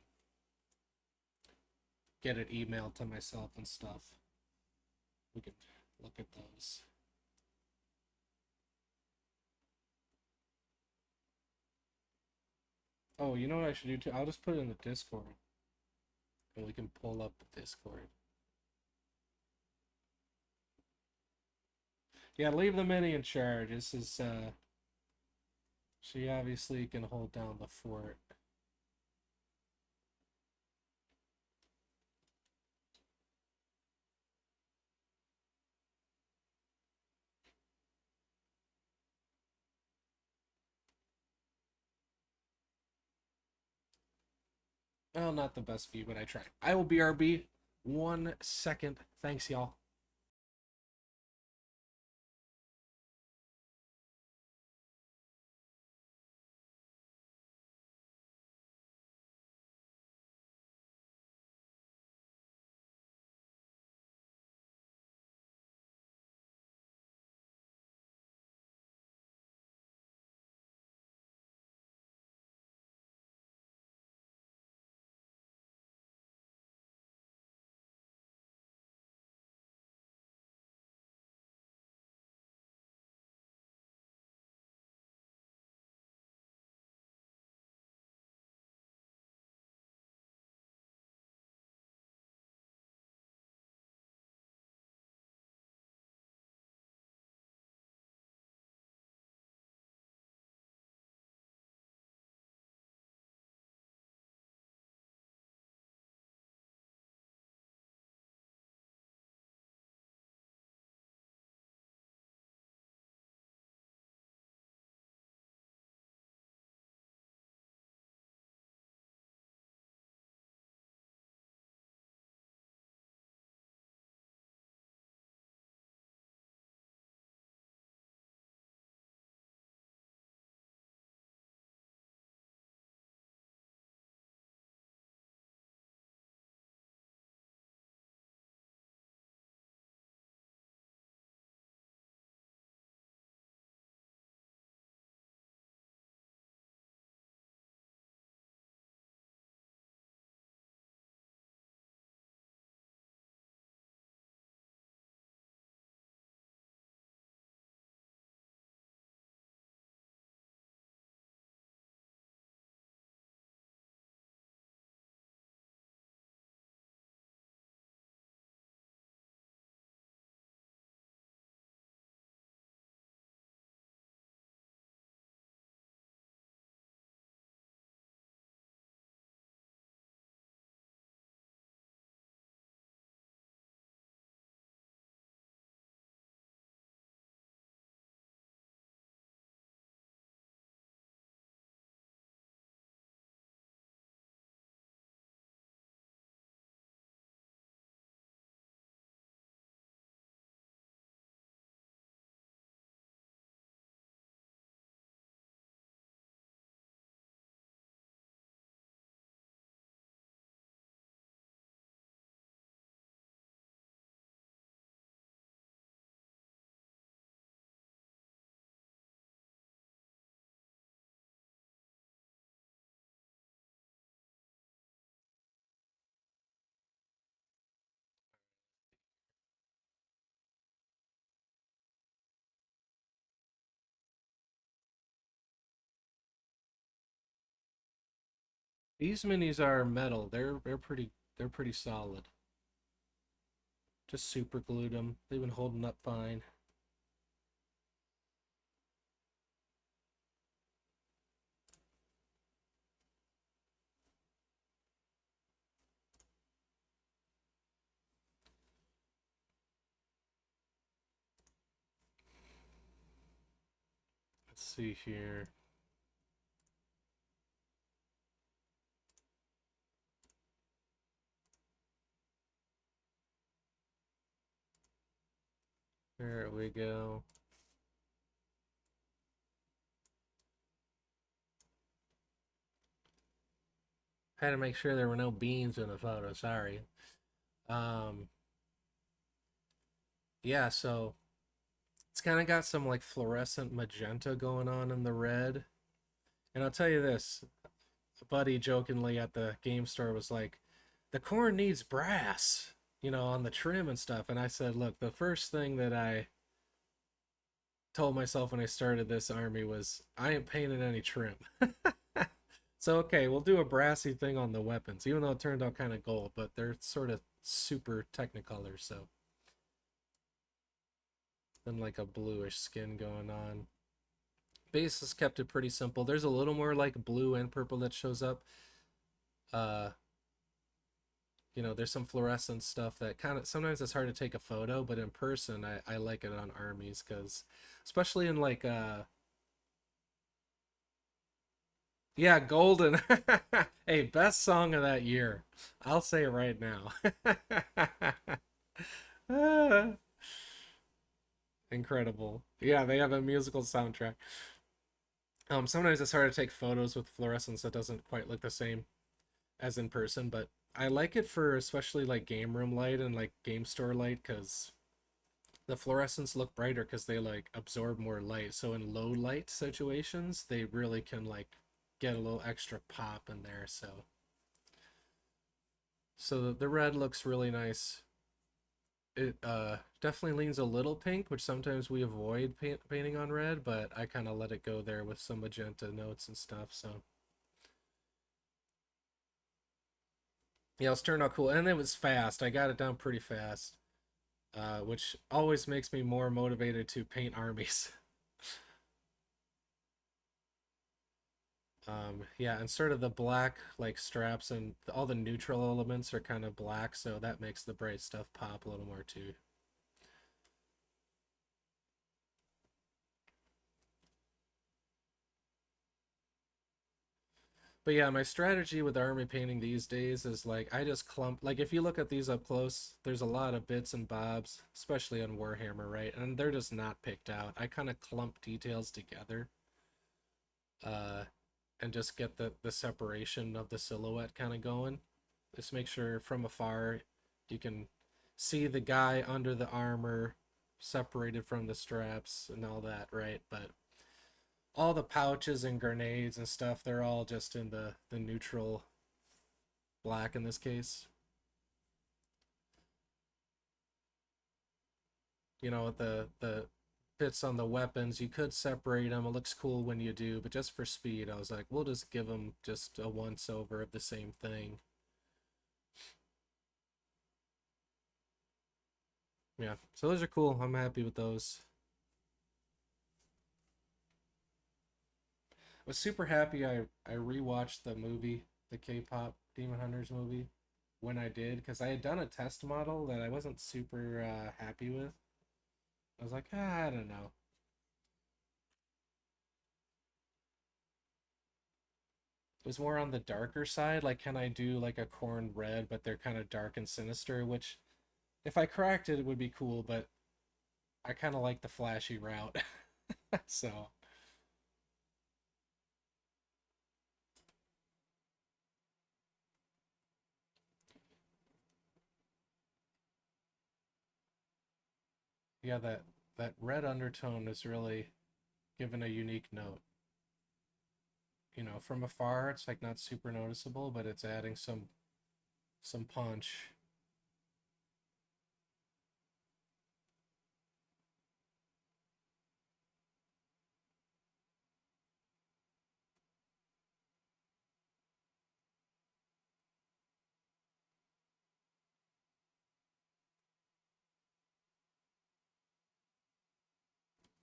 get it emailed to myself and stuff. We could look at those. Oh, you know what I should do too? I'll just put it in the Discord and we can pull up the Discord. Yeah, leave the mini in charge. This is she obviously can hold down the fort. Well, not the best view, but I tried. I will BRB 1 second. Thanks, y'all. These minis are metal. They're pretty solid. Just super glued them. They've been holding up fine. Let's see here. There we go. Had to make sure there were no beans in the photo. Sorry. Um, yeah, so it's kind of got some like fluorescent magenta going on in the red. And I'll tell you this, a buddy jokingly at the game store was like, the corn needs brass, on the trim and stuff. And I said, look, the first thing that I told myself when I started this army was, I ain't painting any trim. So, okay, we'll do a brassy thing on the weapons, even though it turned out kind of gold, but they're sort of super technicolor, so. Then like a bluish skin going on. Base has kept it pretty simple. There's a little more like blue and purple that shows up. Uh, there's some fluorescent stuff that kind of sometimes it's hard to take a photo, but in person I like it on armies because especially in like yeah, golden. Hey, best song of that year. I'll say it right now. Ah, incredible. Yeah, they have a musical soundtrack. Sometimes it's hard to take photos with fluorescence that doesn't quite look the same as in person, but I like it for especially like game room light and like game store light because the fluorescents look brighter because they like absorb more light. So in low light situations, they really can like get a little extra pop in there. So the red looks really nice. It definitely leans a little pink, which sometimes we avoid painting on red, but I kind of let it go there with some magenta notes and stuff. So yeah, it's turned out cool, and it was fast. I got it down pretty fast, which always makes me more motivated to paint armies. Yeah, and sort of the black like straps and all the neutral elements are kind of black, so that makes the bright stuff pop a little more too. But yeah, my strategy with army painting these days is like I just clump like if you look at these up close, there's a lot of bits and bobs, especially on Warhammer, right? And they're just not picked out. I kind of clump details together. Uh and just get the separation of the silhouette kind of going. Just make sure from afar you can see the guy under the armor separated from the straps and all that, right? But all the pouches and grenades and stuff, they're all just in the neutral black in this case. The bits on the weapons, you could separate them. It looks cool when you do, but just for speed, I was like, we'll just give them just a once over of the same thing. Yeah, so those are cool. I'm happy with those. I was super happy I rewatched the movie, the K-pop Demon Hunters movie, when I did, because I had done a test model that I wasn't super happy with. I was like, I don't know. It was more on the darker side. Like, can I do like a corn red, but they're kind of dark and sinister? Which, if I cracked it, it would be cool. But I kind of like the flashy route. So yeah, that red undertone is really given a unique note. From afar, it's like not super noticeable, but it's adding some punch.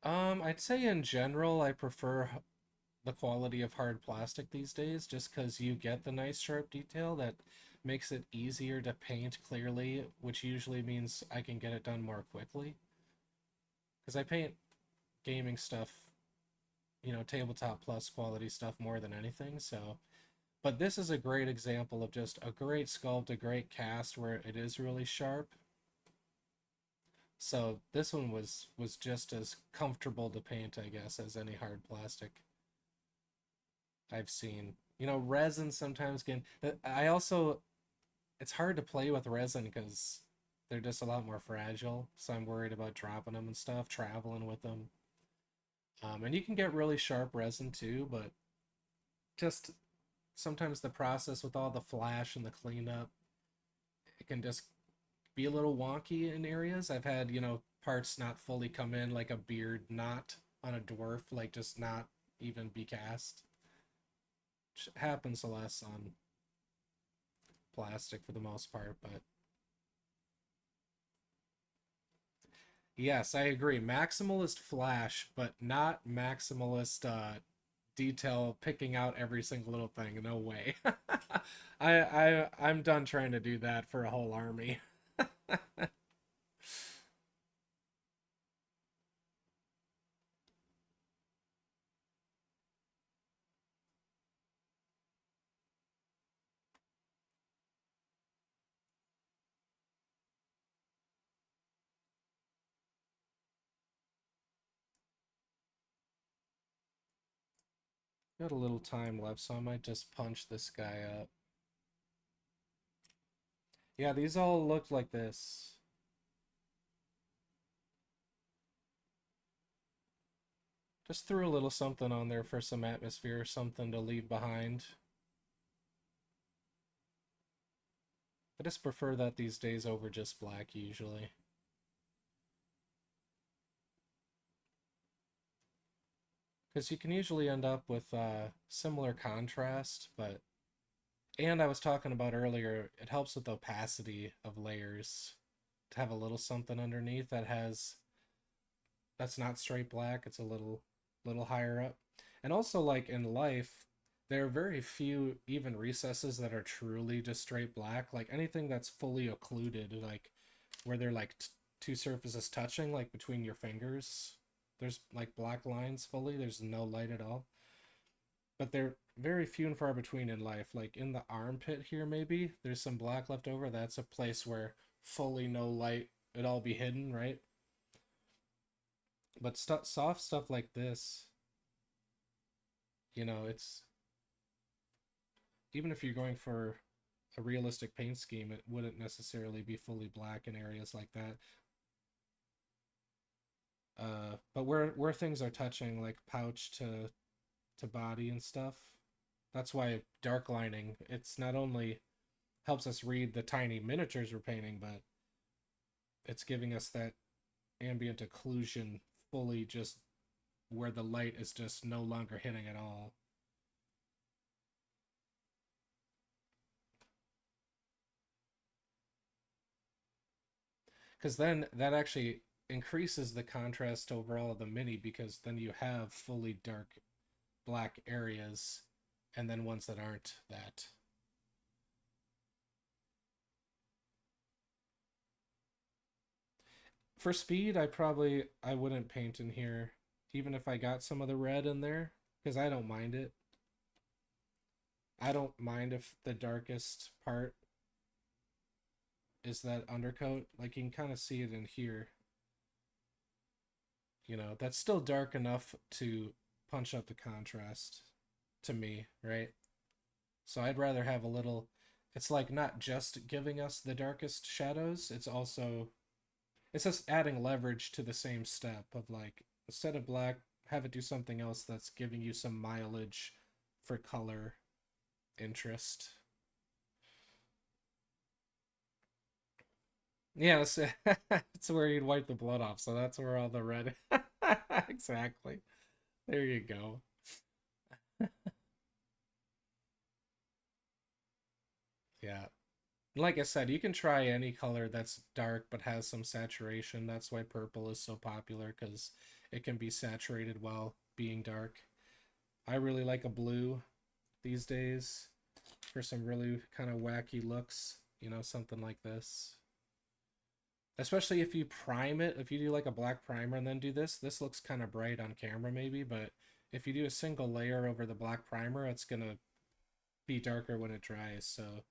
I'd say in general, I prefer the quality of hard plastic these days, just because you get the nice sharp detail that makes it easier to paint clearly, which usually means I can get it done more quickly. Because I paint gaming stuff, tabletop plus quality stuff more than anything. So, but this is a great example of just a great sculpt, a great cast where it is really sharp. So this one was just as comfortable to paint, I guess, as any hard plastic I've seen. Resin sometimes can. I also it's hard to play with resin because they're just a lot more fragile. So I'm worried about dropping them and stuff, traveling with them. And you can get really sharp resin too, but just sometimes the process with all the flash and the cleanup, it can just be a little wonky in areas. I've had, parts not fully come in, like a beard knot on a dwarf, like just not even be cast. Which happens less on plastic for the most part, but yes, I agree. Maximalist flash, but not maximalist detail picking out every single little thing. No way. I'm done trying to do that for a whole army. Got a little time left, so I might just punch this guy up. Yeah, these all look like this. Just threw a little something on there for some atmosphere, something to leave behind. I just prefer that these days over just black usually. Because you can usually end up with similar contrast, but and I was talking about earlier, it helps with the opacity of layers to have a little something underneath that's not straight black. It's a little higher up. And also like in life, there are very few even recesses that are truly just straight black. Like anything that's fully occluded, like where they're like two surfaces touching, like between your fingers, there's like black lines fully. There's no light at all. But they're very few and far between in life. Like in the armpit here, maybe there's some black left over. That's a place where fully no light, it'd all be hidden, right? But soft stuff like this, it's even if you're going for a realistic paint scheme, it wouldn't necessarily be fully black in areas like that. But where things are touching, like pouch to body and stuff, that's why dark lining. It's not only helps us read the tiny miniatures we're painting, but it's giving us that ambient occlusion fully just where the light is just no longer hitting at all. Because then that actually increases the contrast overall of the mini because then you have fully dark black areas and then ones that aren't that. For speed, I wouldn't paint in here even if I got some of the red in there because I don't mind it. I don't mind if the darkest part is that undercoat. Like you can kind of see it in here. That's still dark enough to punch up the contrast to me, right? So I'd rather have a little. It's like not just giving us the darkest shadows, it's just adding leverage to the same step of like instead of black, have it do something else that's giving you some mileage for color interest. Yeah, it's where you'd wipe the blood off, so that's where all the red. Exactly. There you go. Yeah. Like I said, you can try any color that's dark but has some saturation. That's why purple is so popular because it can be saturated while being dark. I really like a blue these days for some really kind of wacky looks, something like this. Especially if you prime it, if you do like a black primer and then do this looks kind of bright on camera maybe, but if you do a single layer over the black primer, it's going to be darker when it dries. So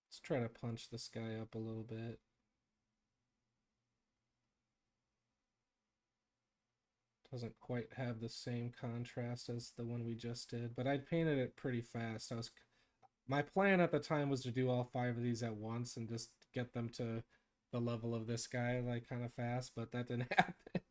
let's try to punch this guy up a little bit. Doesn't quite have the same contrast as the one we just did, but I painted it pretty fast. My plan at the time was to do all 5 of these at once and just get them to the level of this guy like kind of fast, but that didn't happen.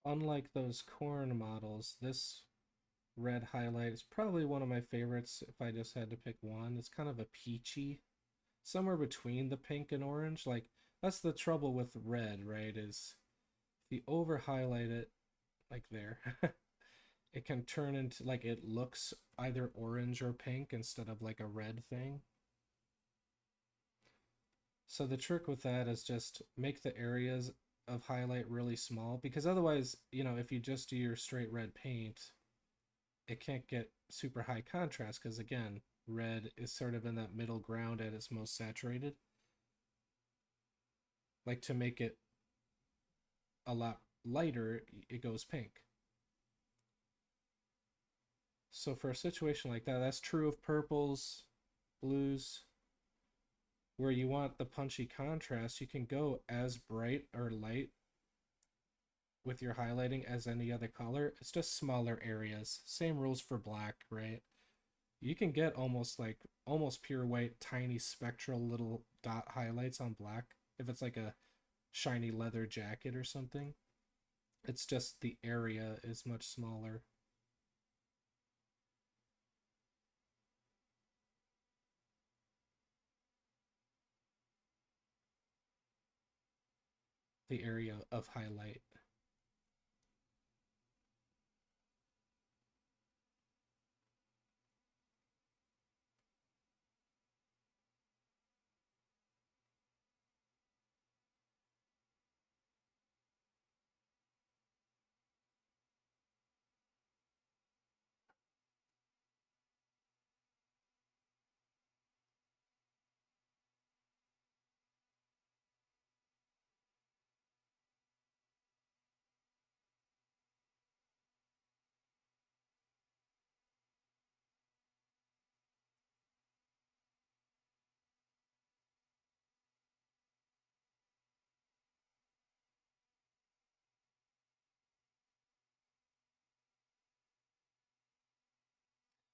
Unlike those corn models, this red highlight is probably one of my favorites if I just had to pick one. It's kind of a peachy, somewhere between the pink and orange. Like, that's the trouble with red, right? Is if you over highlight it, like there, it can turn into like it looks either orange or pink instead of like a red thing. So the trick with that is just make the areas of highlight really small because otherwise, if you just do your straight red paint, it can't get super high contrast because again, red is sort of in that middle ground at its most saturated. Like to make it a lot lighter, it goes pink. So for a situation like that, that's true of purples, blues, where you want the punchy contrast, you can go as bright or light with your highlighting as any other color. It's just smaller areas. Same rules for black, right? You can get almost pure white, tiny spectral little dot highlights on black if it's like a shiny leather jacket or something. It's just the area is much smaller. The area of highlight.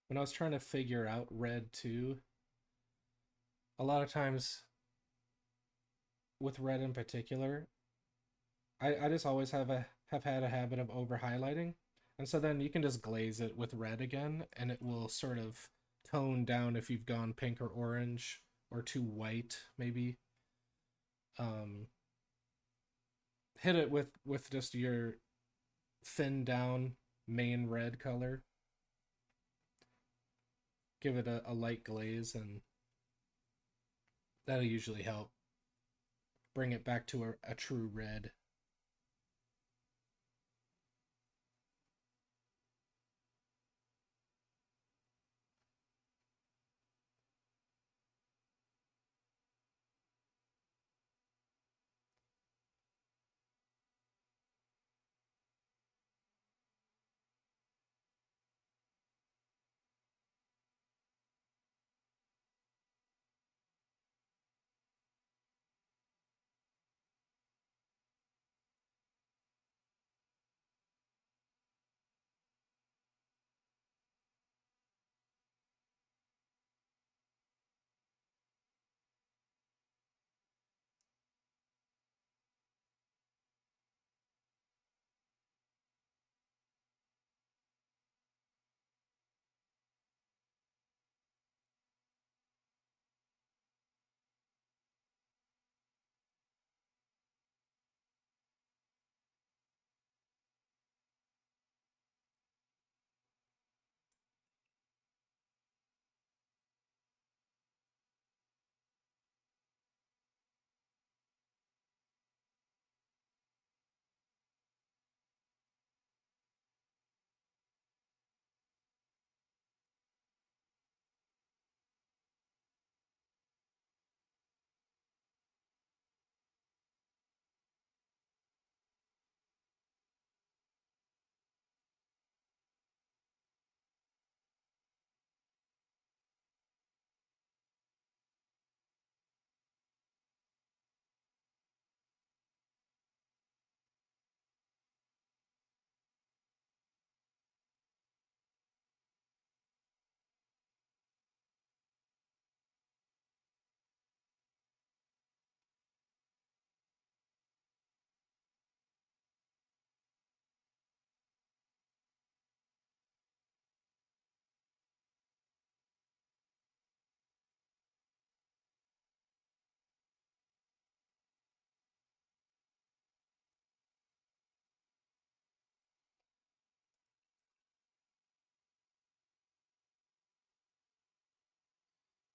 When I was trying to figure out red too, a lot of times with red in particular, I just always have had a habit of over highlighting. And so then you can just glaze it with red again and it will sort of tone down if you've gone pink or orange or too white maybe. Um Hit it with just your thin down main red color give it a light glaze, and that'll usually help bring it back to a true red.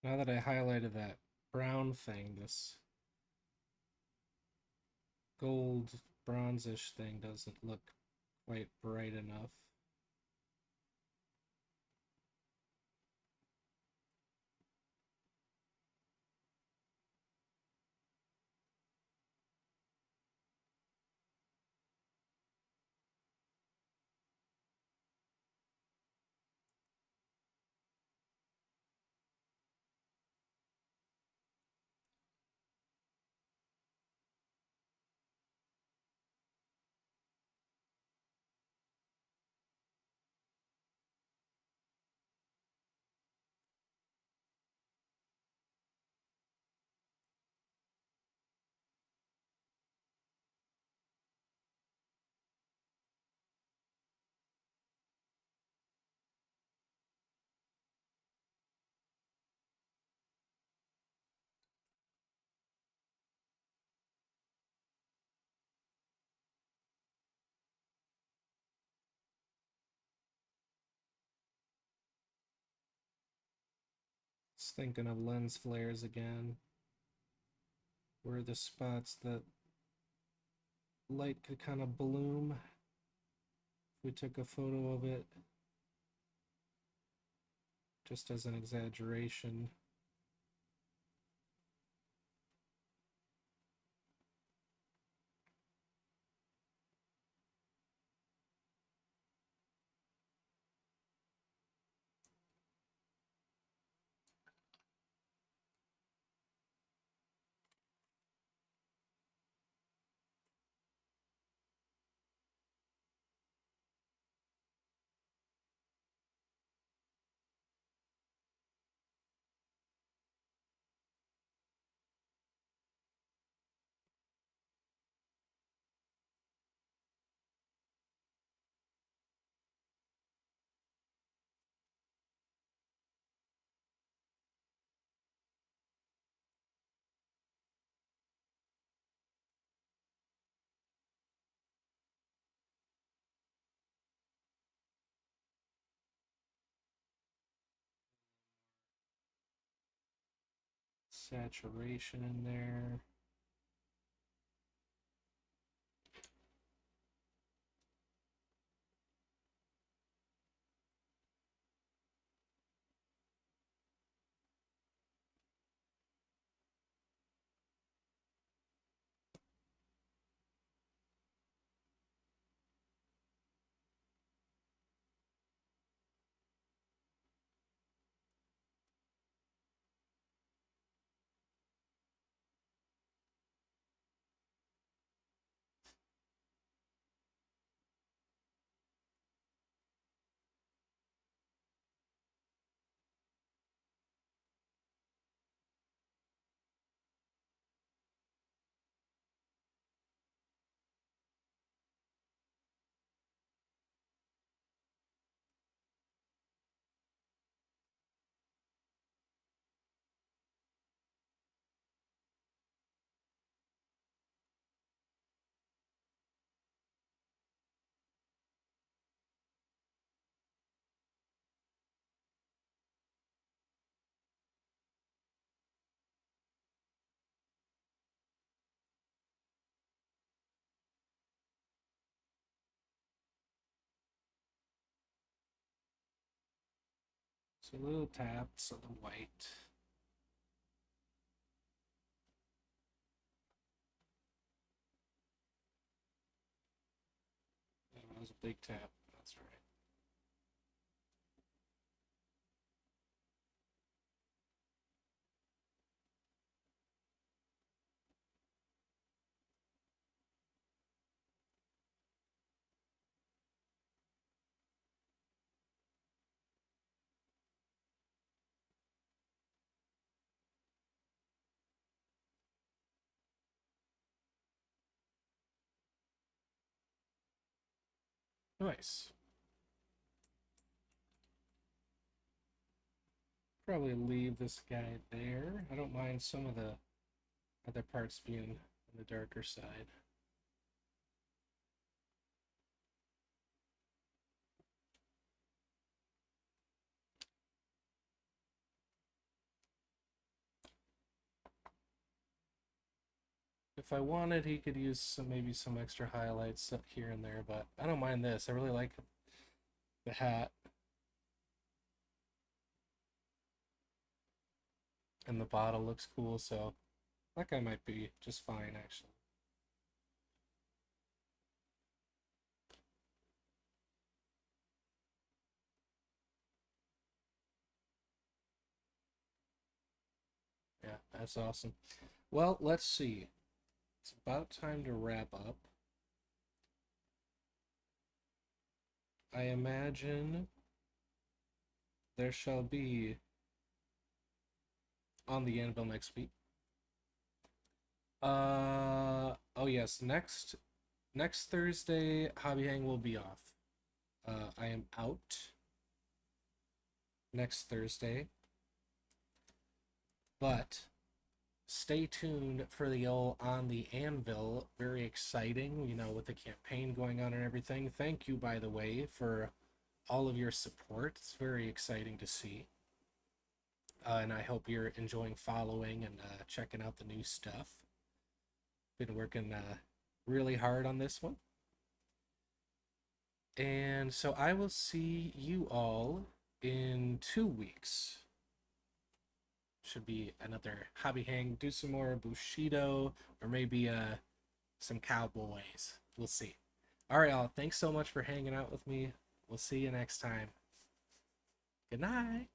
Now that I highlighted that brown thing, this gold bronzish thing doesn't look quite bright enough. Just thinking of lens flares again, where the spots that light could kind of bloom if we took a photo of it just as an exaggeration. saturation in there. So little taps of the white. That was a big tap. That's right. Nice. Probably leave this guy there. I don't mind some of the other parts being on the darker side. If I wanted, he could use maybe some extra highlights up here and there, but I don't mind this. I really like the hat and the bottle looks cool, so that guy might be just fine actually. Yeah, that's awesome. Well, let's see. It's about time to wrap up. I imagine there shall be on the anvil next week. Oh yes, next Thursday Hobby Hang will be off. I am out next Thursday, but stay tuned for the old on the anvil. Very exciting, with the campaign going on and everything. Thank you, by the way, for all of your support. It's very exciting to see. And I hope you're enjoying following and checking out the new stuff. Been working really hard on this one. And so I will see you all in 2 weeks. Should be another hobby hang. Do some more Bushido or maybe some cowboys. We'll see. All right, y'all. Thanks so much for hanging out with me. We'll see you next time. Good night.